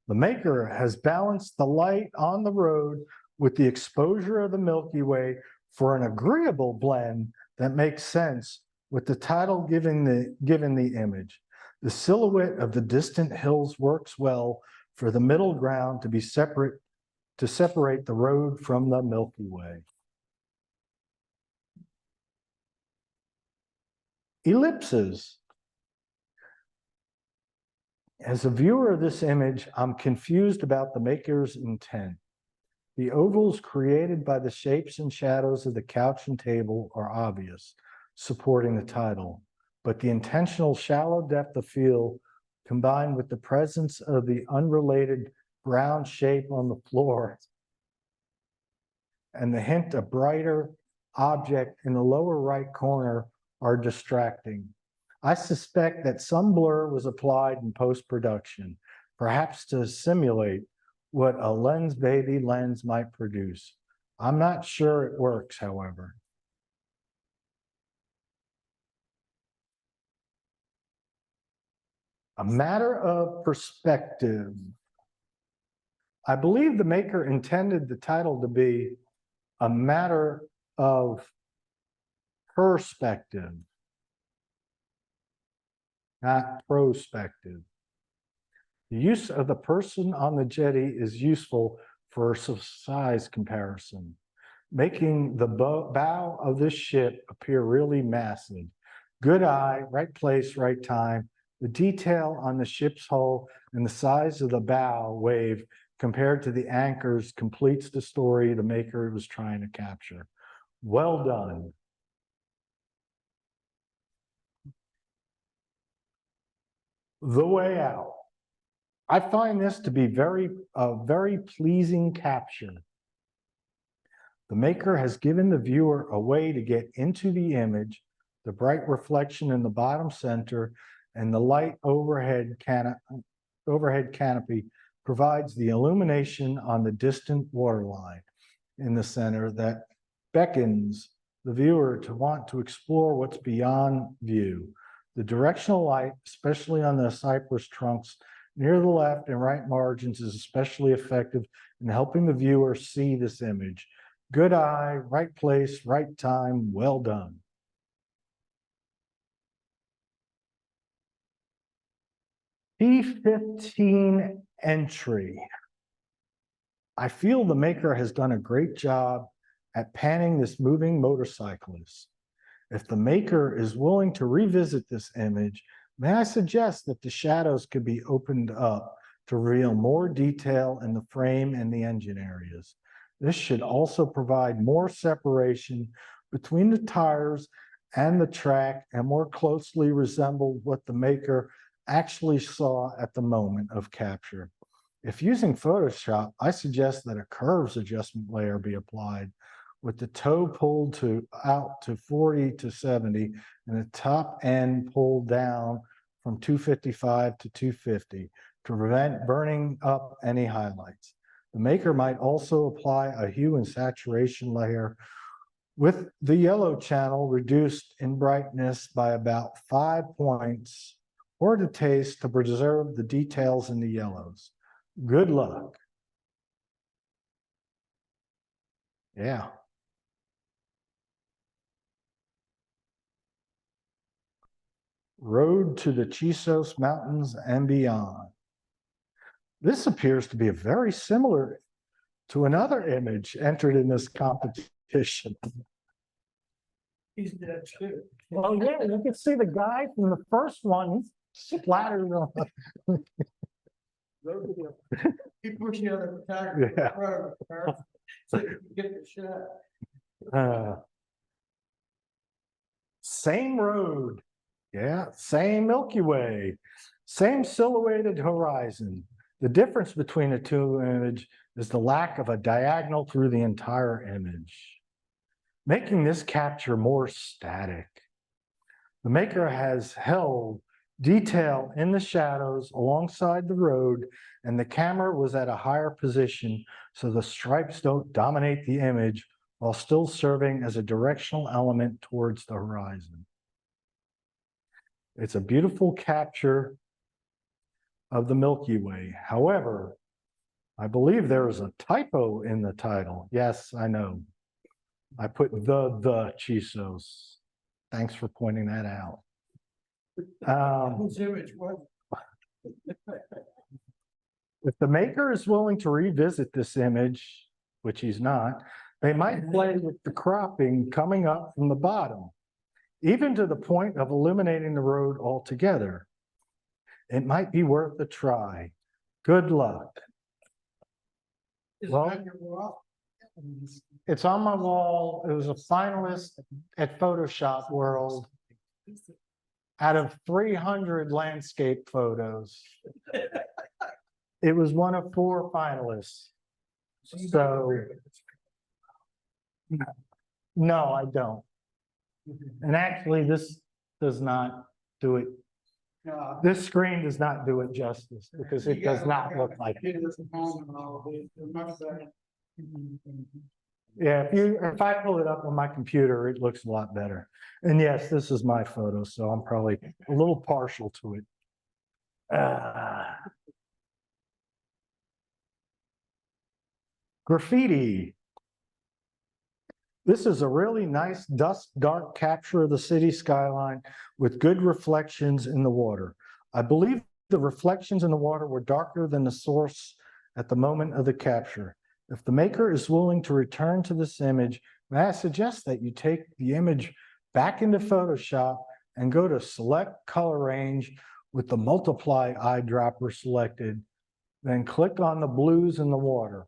The maker has balanced the light on the road with the exposure of the Milky Way for an agreeable blend that makes sense with the title given the image. The silhouette of the distant hills works well for the middle ground to separate the road from the Milky Way. Ellipses. As a viewer of this image, I'm confused about the maker's intent. The ovals created by the shapes and shadows of the couch and table are obvious, supporting the title, but the intentional shallow depth of field combined with the presence of the unrelated brown shape on the floor and the hint of brighter object in the lower right corner are distracting. I suspect that some blur was applied in post-production, perhaps to simulate what a lens baby lens might produce. I'm not sure it works, however. A matter of perspective. I believe the maker intended the title to be a matter of perspective, not prospective. The use of the person on the jetty is useful for size comparison, making the bow of this ship appear really massive. Good eye, right place, right time. The detail on the ship's hull and the size of the bow wave compared to the anchors completes the story the maker was trying to capture. Well done. The way out. I find this to be a very pleasing capture. The maker has given the viewer a way to get into the image, the bright reflection in the bottom center, and the light overhead canopy provides the illumination on the distant waterline in the center that beckons the viewer to want to explore what's beyond view. The directional light, especially on the cypress trunks near the left and right margins, is especially effective in helping the viewer see this image. Good eye, right place, right time, well done. P15 entry. I feel the maker has done a great job at panning this moving motorcyclist. If the maker is willing to revisit this image, may I suggest that the shadows could be opened up to reveal more detail in the frame and the engine areas. This should also provide more separation between the tires and the track and more closely resemble what the maker actually saw at the moment of capture. If using Photoshop, I suggest that a curves adjustment layer be applied with the toe pulled out to 40 to 70 and the top end pulled down from 255 to 250 to prevent burning up any highlights. The maker might also apply a hue and saturation layer with the yellow channel reduced in brightness by about 5 points or to taste to preserve the details in the yellows. Good luck. Yeah. Road to the Chisos Mountains and beyond. This appears to be a very similar to another image entered in this competition. He's dead too. Well, yeah, you can see the guy from the first one splattered on. He pushed the other tire. Yeah. So you can get the shot. Same road. Yeah, same Milky Way, same silhouetted horizon. The difference between the two images is the lack of a diagonal through the entire image, making this capture more static. The maker has held detail in the shadows alongside the road, and the camera was at a higher position so the stripes don't dominate the image while still serving as a directional element towards the horizon. It's a beautiful capture of the Milky Way. However, I believe there is a typo in the title. Yes, I know. I put the Chisos. Thanks for pointing that out. Whose image was If the maker is willing to revisit this image, which he's not, they might play with the cropping coming up from the bottom, even to the point of eliminating the road altogether. It might be worth a try. Good luck. Is Well, it on your wall? It's on my wall. It was a finalist at Photoshop World out of 300 landscape photos. It was one of 4 finalists. So, no, I don't. And actually, this does not do it. This screen does not do it justice because it does not look like it. Yeah, if I pull it up on my computer, it looks a lot better. And yes, this is my photo, so I'm probably a little partial to it. Graffiti. This is a really nice dusk dark capture of the city skyline with good reflections in the water. I believe the reflections in the water were darker than the source at the moment of the capture. If the maker is willing to return to this image, may I suggest that you take the image back into Photoshop and go to select color range with the multiply eyedropper selected, then click on the blues in the water.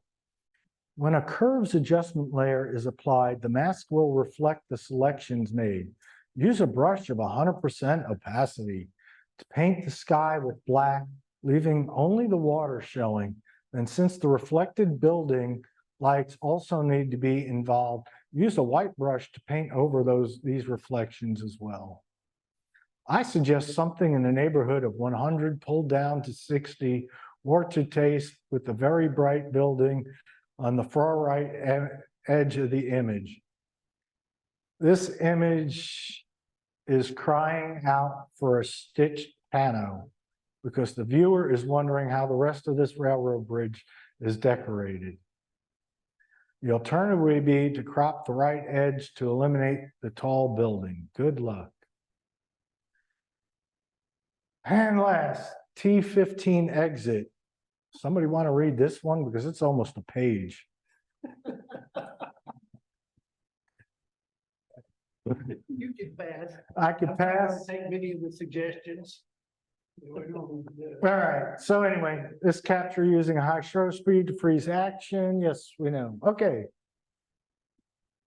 When a curves adjustment layer is applied, the mask will reflect the selections made. Use a brush of 100% opacity to paint the sky with black, leaving only the water showing. And since the reflected building lights also need to be involved, use a white brush to paint over these reflections as well. I suggest something in the neighborhood of 100 pulled down to 60 or to taste with a very bright building on the far right edge of the image. This image is crying out for a stitched pano because the viewer is wondering how the rest of this railroad bridge is decorated. The alternative would be to crop the right edge to eliminate the tall building. Good luck. And last, T15 exit. Somebody want to read this one because it's almost a page. You can pass. I could pass. Take many of the suggestions. All right, so anyway, this capture using a high shutter speed to freeze action. Yes, we know. Okay.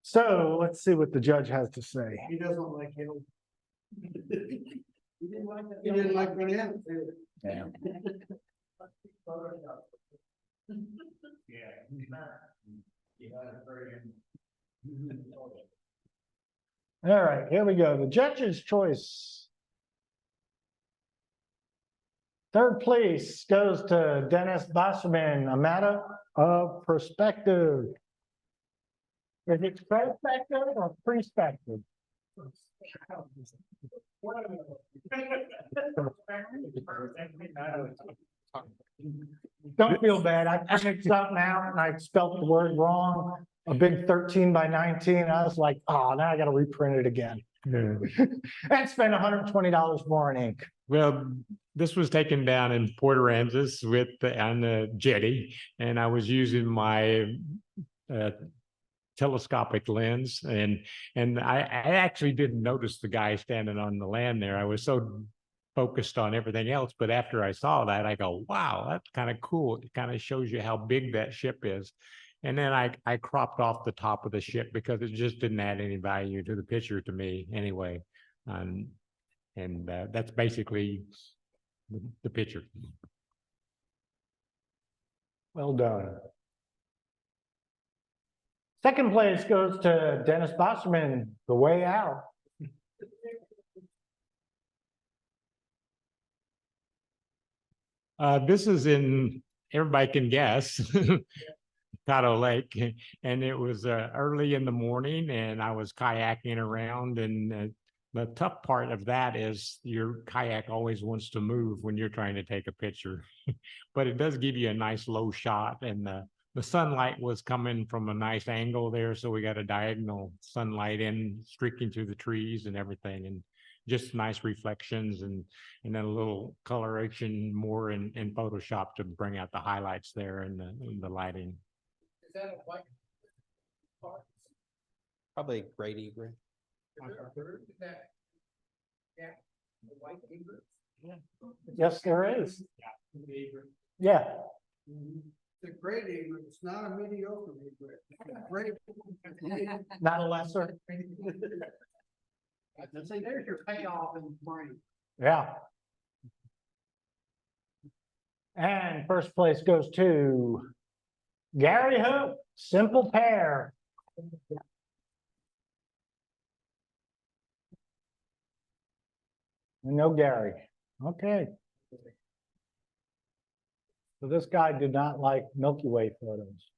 So let's see what the judge has to say. He doesn't like him. You didn't like what happened. Yeah. All right, here we go. The judge's choice. Third place goes to Dennis Bosserman, a matter of perspective. Is it perspective or perspective? Don't feel bad. I mixed up now and I spelled the word wrong. A big 13 by 19. I was like, oh, now I got to reprint it again. And spend $120 more on ink. Well, this was taken down in Port Aransas on the jetty, and I was using my telescopic lens, and I actually didn't notice the guy standing on the land there. I was so focused on everything else, but after I saw that, I go, wow, that's kind of cool. It kind of shows you how big that ship is. And then I cropped off the top of the ship because it just didn't add any value to the picture to me anyway. And that's basically the picture. Well done. Second place goes to Dennis Bosserman, The Way Out. This is in, everybody can guess, Caddo Lake, and it was early in the morning, and I was kayaking around, and the tough part of that is your kayak always wants to move when you're trying to take a picture, but it does give you a nice low shot, and the sunlight was coming from a nice angle there, so we got a diagonal sunlight in streaking through the trees and everything, and just nice reflections, and then a little coloration more in Photoshop to bring out the highlights there and the lighting. Is that a white? Probably great egret. Yeah, the white egret. Yes, there is. Yeah. It's a great egret. It's not a mediocre egret. It's a great. Not a lesser. Let's say there's your payoff in the brain. Yeah. And first place goes to Gary Hope, Simple Pair. No Gary. Okay. So this guy did not like Milky Way photos.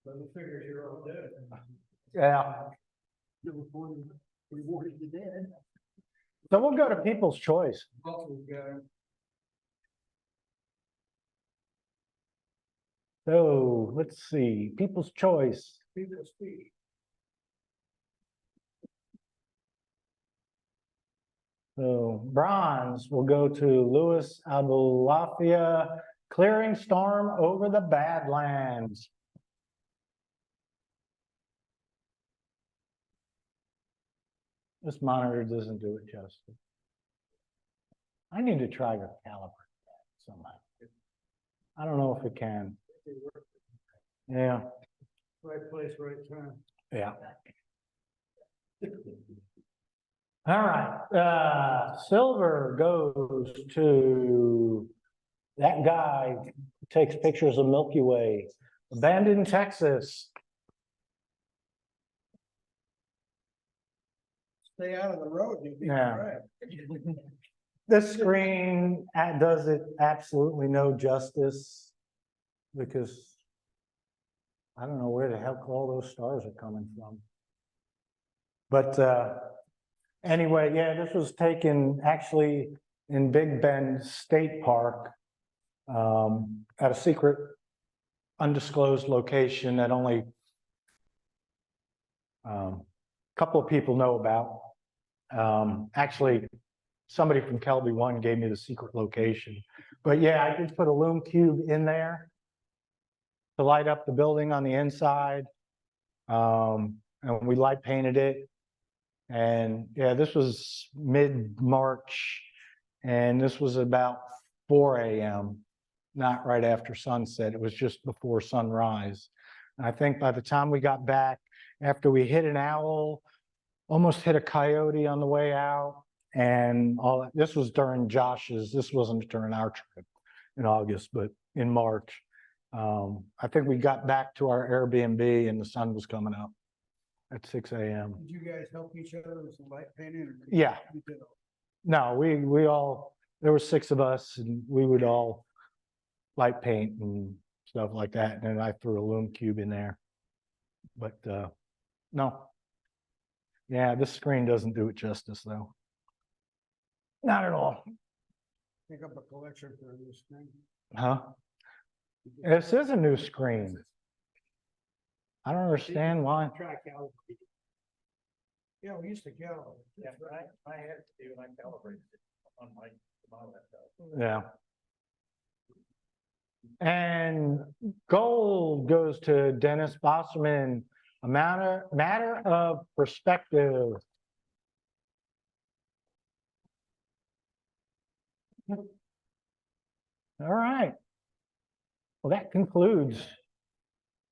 But the figures you're all dead. Yeah. Rewarded the dead. So we'll go to People's Choice. So let's see, People's Choice. So bronze will go to Louis Abulafia, Clearing Storm Over the Badlands. This monitor doesn't do it justice. I need to try to calibrate that somehow. I don't know if it can. Yeah, Right place, right time. yeah. All right, silver goes to that guy who takes pictures of Milky Way, Abandoned Texas. Stay out of the road, you'll be all Yeah. right. This screen does it absolutely no justice because I don't know where the heck all those stars are coming from. But anyway, yeah, this was taken actually in Big Bend State Park at a secret undisclosed location that only a couple of people know about. Actually, somebody from Kelby One gave me the secret location. But yeah, I did put a lume cube in there to light up the building on the inside. And we light painted it. And yeah, this was mid-March, and this was about 4 a.m., not right after sunset. It was just before sunrise. And I think by the time we got back, after we hit an owl, almost hit a coyote on the way out, and all that. This was during Josh's, this wasn't during our trip in August, but in March. I think we got back to our Airbnb and the sun was coming up at 6 a.m. Did you guys help each other with some light painting? Or Yeah. you did all? No, we all, there were 6 of us and we would all light paint and stuff like that. And then I threw a lume cube in there. But no. Yeah, this screen doesn't do it justice though. Not at all. Pick up a collection for this thing. Huh? This is a new screen. I don't understand why. Yeah, we used to go. Yeah, I had to do, and I calibrated it on my laptop. Yeah. And gold goes to Dennis Bosserman, a matter of perspective. All right. Well, that concludes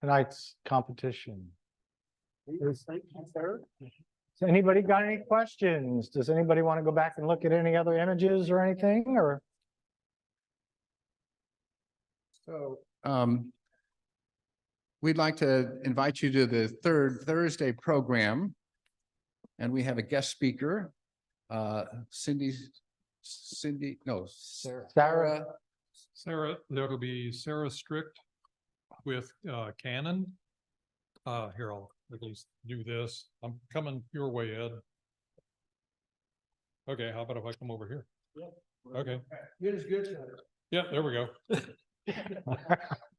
tonight's competition. Has anybody got any questions? Does anybody want to go back and look at any other images or anything, or? So, we'd like to invite you to the third Thursday program. And we have a guest speaker, Sarah. There'll be Sarah Strict with Canon. Here, I'll at least do this. I'm coming your way, Ed. Okay, how about if I come over here? Okay. good as good. Yeah, there we go.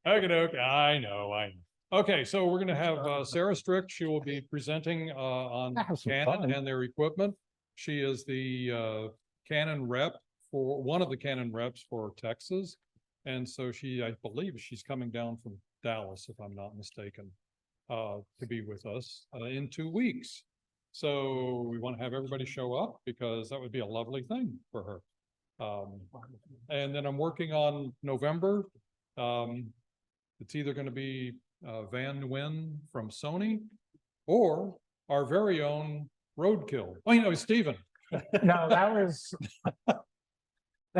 Okay, I know. Okay, so we're gonna have Sarah Strict. She will be presenting on Have some Canon fun. and their equipment. She is the Canon rep for one of the Canon reps for Texas. And so I believe she's coming down from Dallas, if I'm not mistaken, to be with us in 2 weeks. So we want to have everybody show up because that would be a lovely thing for her. And then I'm working on November. It's either going to be Van Nguyen from Sony or our very own Roadkill. Oh, Stephen. No, that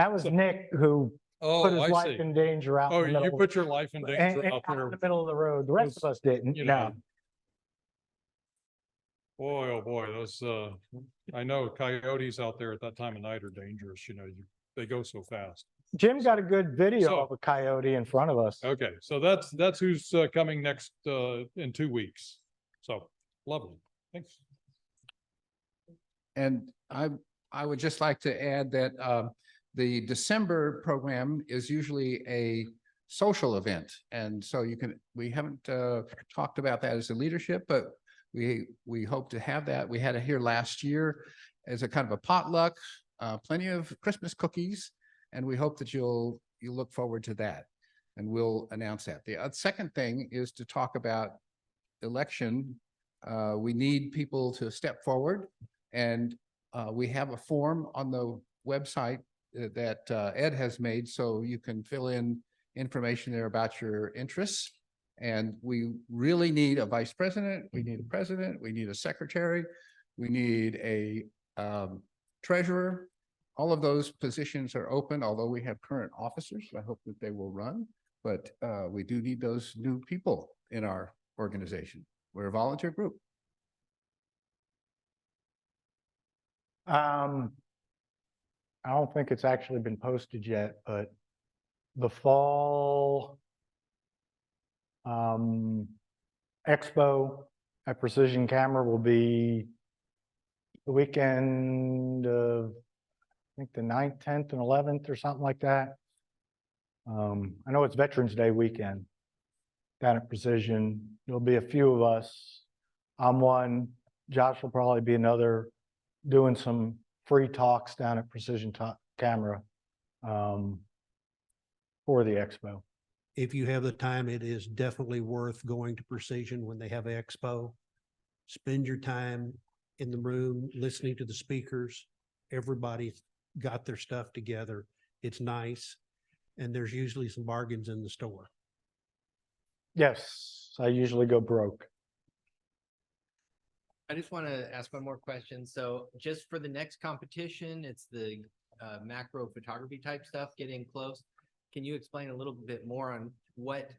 was Nick who Oh, put his I life see. in danger out. in Oh, the you middle- put your life in danger out out in there. the middle of the road. The rest of us didn't. You No. know. Boy, oh boy, those, I know coyotes out there at that time of night are dangerous, they go so fast. Jim got a good video So- of a coyote in front of us. Okay, so that's who's coming next in 2 weeks. So lovely, thanks. And I would just like to add that the December program is usually a social event. And so we haven't talked about that as a leadership, but we hope to have that. We had it here last year as a kind of a potluck, plenty of Christmas cookies, and we hope that you'll look forward to that. And we'll announce that. The second thing is to talk about election. We need people to step forward, and we have a form on the website that Ed has made, so you can fill in information there about your interests. And we really need a vice president, we need a president, we need a secretary, we need a treasurer. All of those positions are open, although we have current officers. I hope that they will run, but we do need those new people in our organization. We're a volunteer group. I don't think it's actually been posted yet, but the fall expo at Precision Camera will be the weekend of, I think, the 9th, 10th, and 11th or something like that. I know it's Veterans Day weekend down at Precision. There'll be a few of us. I'm one. Josh will probably be another, doing some free talks down at Precision Camera for the expo. If you have the time, it is definitely worth going to Precision when they have an expo. Spend your time in the room, listening to the speakers. Everybody's got their stuff together. It's nice. And there's usually some bargains in the store. Yes, I usually go broke. I just want to ask one more question. So just for the next competition, it's the macro photography type stuff getting close. Can you explain a little bit more on what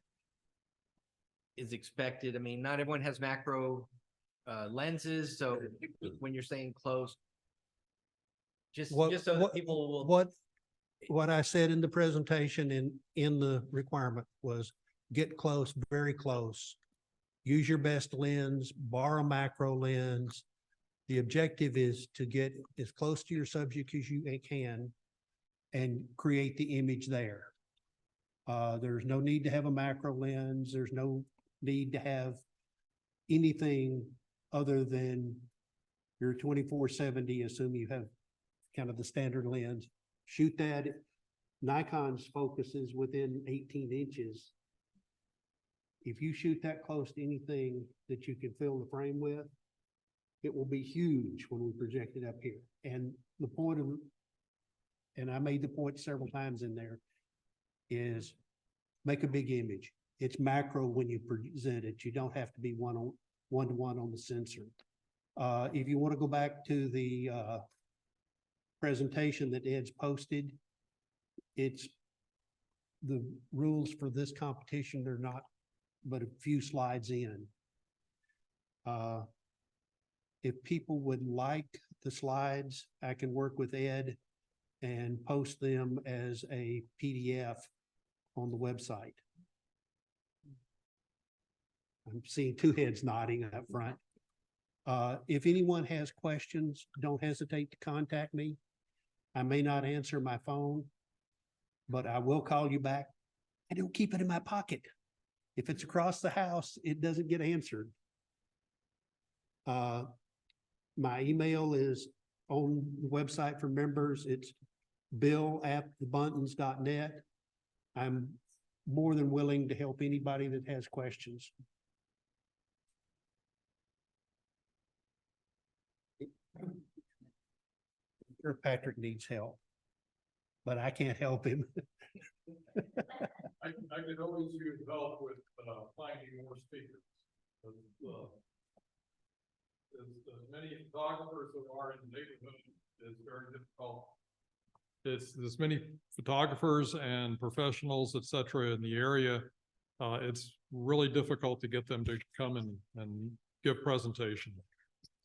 is expected? I mean, not everyone has macro lenses. So when you're saying close, just so that people will. What I said in the presentation and in the requirement was get close, very close. Use your best lens, borrow macro lens. The objective is to get as close to your subject as you can and create the image there. There's no need to have a macro lens. There's no need to have anything other than your 24-70, assume you have kind of the standard lens. Shoot that. Nikon's focus is within 18 inches. If you shoot that close to anything that you can fill the frame with, it will be huge when we project it up here. And the point of, and I made the point several times in there, is make a big image. It's macro when you present it. You don't have to be one-to-one on the sensor. If you want to go back to the presentation that Ed's posted, it's the rules for this competition. They're not but a few slides in. If people would like the slides, I can work with Ed and post them as a PDF on the website. I'm seeing two heads nodding up front. If anyone has questions, don't hesitate to contact me. I may not answer my phone, but I will call you back. I don't keep it in my pocket. If it's across the house, it doesn't get answered. My email is on the website for members. It's bill@thebuntons.net. I'm more than willing to help anybody that has questions. Sure, Patrick needs help, but I can't help him. I could always use help with finding more speakers. As many photographers there are in the neighborhood is very difficult. There's many photographers and professionals, et cetera, in the area. It's really difficult to get them to come and give presentation.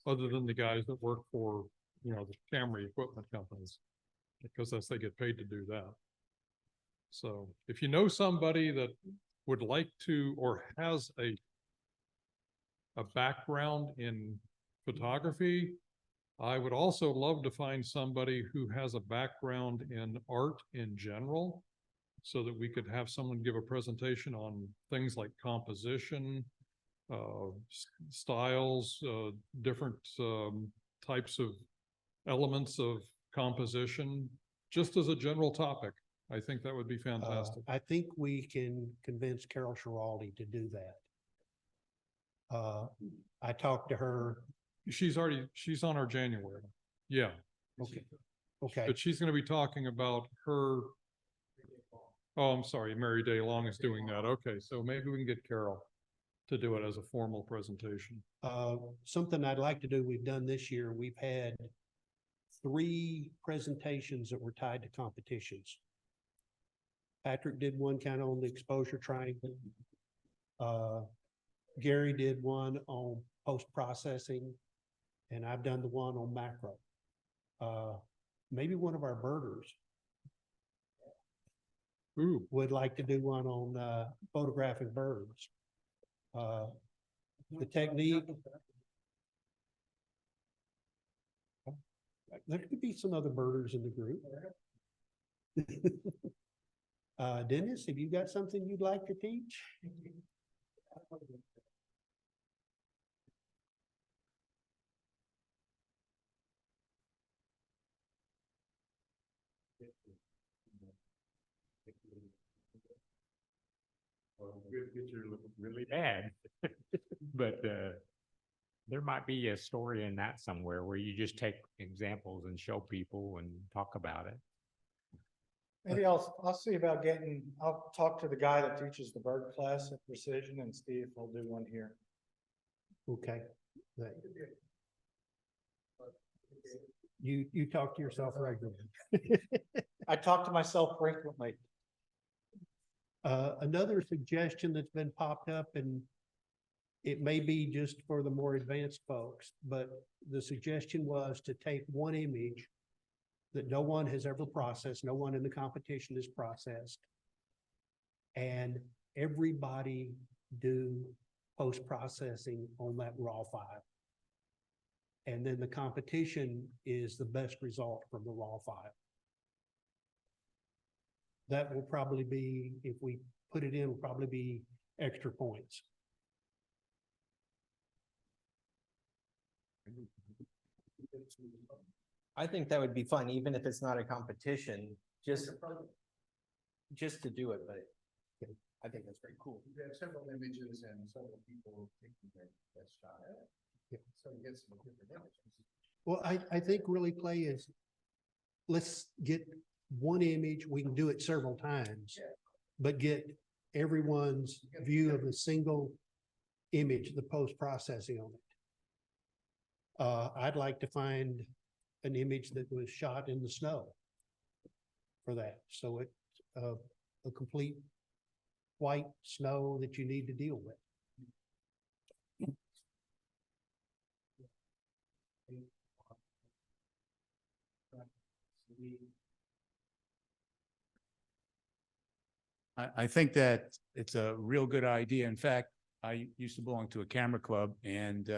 other than the guys that work for, you know, the camera equipment companies, because they get paid to do that. So if you know somebody that would like to, or has a background in photography, I would also love to find somebody who has a background in art in general, so that we could have someone give a presentation on things like composition, styles, different types of elements of composition, just as a general topic. I think that would be fantastic. I think we can convince Carol Schiraldi to do that. I talked to her. She's on our January. Yeah. Okay. Okay. But she's going to be talking about her. Oh, I'm sorry. Mary Day Long is doing that. Okay. So maybe we can get Carol to do it as a formal presentation. Something I'd like to do, we've done this year, we've had 3 presentations that were tied to competitions. Patrick did one kind of on the exposure triangle. Gary did one on post-processing, and I've done the one on macro. Maybe one of our birders would like to do one on photographing birds. The technique. There could be some other birders in the group. Dennis, have you got something you'd like to teach? Good picture looking really bad. But there might be a story in that somewhere where you just take examples and show people and talk about it. Maybe I'll see about I'll talk to the guy that teaches the bird class at Precision and see if we'll do one here. Okay. You talk to yourself regularly. I talk to myself frequently. Another suggestion that's been popped up, and it may be just for the more advanced folks, but the suggestion was to take one image that no one has ever processed, no one in the competition has processed, and everybody do post-processing on that raw file. And then the competition is the best result from the raw file. That will probably be, if we put it in, will probably be extra points. I think that would be fun, even if it's not a competition, just to do it, but I think that's very cool. You have several images and several people taking their best shot at it. Yeah. So you get some different images. Well, I think really play is, let's get one image, we can do it several times, but get everyone's view of a single image, the post-processing on it. I'd like to find an image that was shot in the snow for that. So it's a complete white snow that you need to deal with. I think that it's a real good idea. In fact, I used to belong to a camera club, and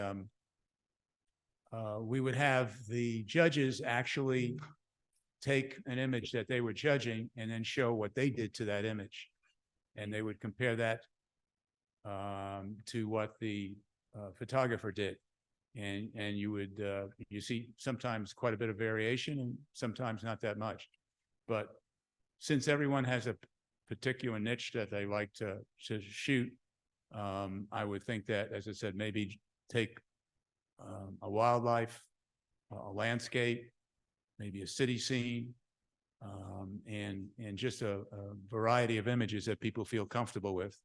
we would have the judges actually take an image that they were judging and then show what they did to that image. And they would compare that to what the photographer did. And you would, you see sometimes quite a bit of variation and sometimes not that much. But since everyone has a particular niche that they like to shoot, I would think that, as I said, maybe take a wildlife, a landscape, maybe a city scene, and just a variety of images that people feel comfortable with.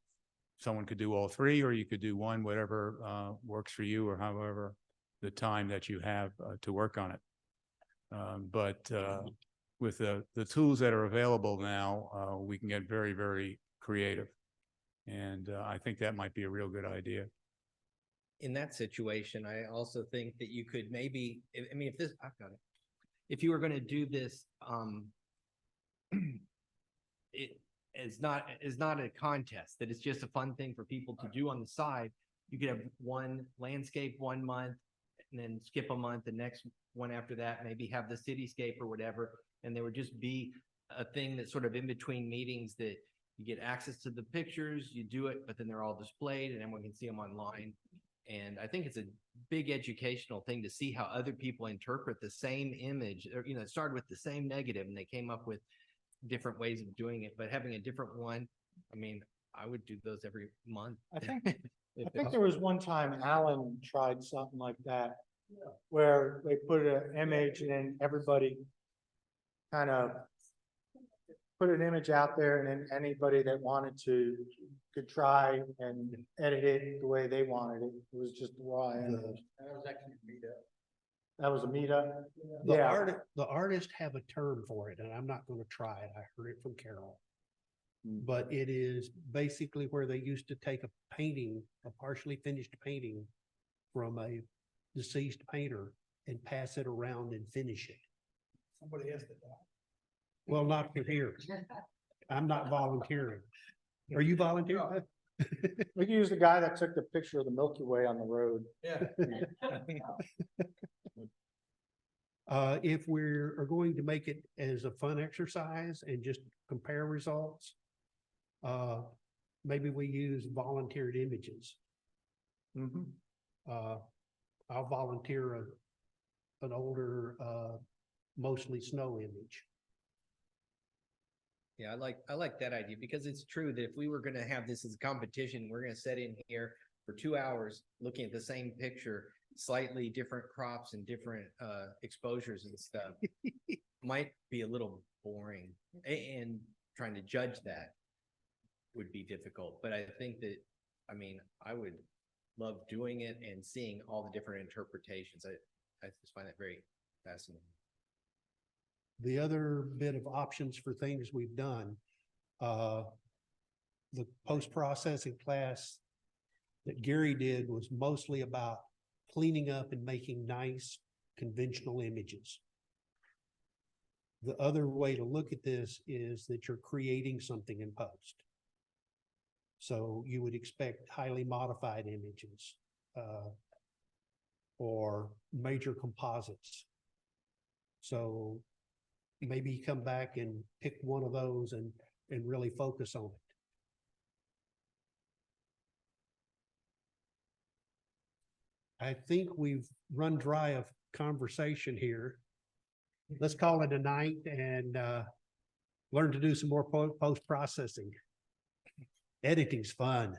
Someone could do all 3, or you could do one, whatever works for you, or however the time that you have to work on it. But with the tools that are available now, we can get very, very creative. And I think that might be a real good idea. in that situation, I also think that you could maybe, I mean, if this, I've got it. If you were gonna do this, it is not a contest, that it's just a fun thing for people to do on the side. You could have one landscape 1 month and then skip a month, the next one after that, maybe have the cityscape or whatever. And there would just be a thing that's sort of in between meetings that you get access to the pictures, you do it, but then they're all displayed and everyone can see them online. And I think it's a big educational thing to see how other people interpret the same image, or, it started with the same negative and they came up with different ways of doing it, but having a different one, I mean, I would do those every month. I think there was one time Alan tried something like that, where they put an image and then everybody kind of put an image out there, and then anybody that wanted to could try and edit it the way they wanted it. It was just raw image. That was actually a meetup. That was a meetup. The artists have a term for it, and I'm not gonna try it. I heard it from Carol. But it is basically where they used to take a painting, a partially finished painting from a deceased painter and pass it around and finish it. Somebody has to die. Well, not for here. I'm not volunteering. Are you volunteering? We can use the guy that took the picture of the Milky Way on the road. Yeah. If we're going to make it as a fun exercise and just compare results, maybe we use volunteered images. I'll volunteer an older, mostly snow image. Yeah, I like that idea, because it's true that if we were gonna have this as a competition, we're gonna sit in here for 2 hours looking at the same picture, slightly different crops and different exposures and stuff. Might be a little boring, and trying to judge that would be difficult. But I think that, I mean, I would love doing it and seeing all the different interpretations. I just find that very fascinating. The other bit of options for things we've done, the post-processing class that Gary did was mostly about cleaning up and making nice conventional images. The other way to look at this is that you're creating something in post. So you would expect highly modified images, or major composites. So maybe you come back and pick one of those and really focus on it. I think we've run dry of conversation here. Let's call it a night and learn to do some more post-processing. Editing's fun.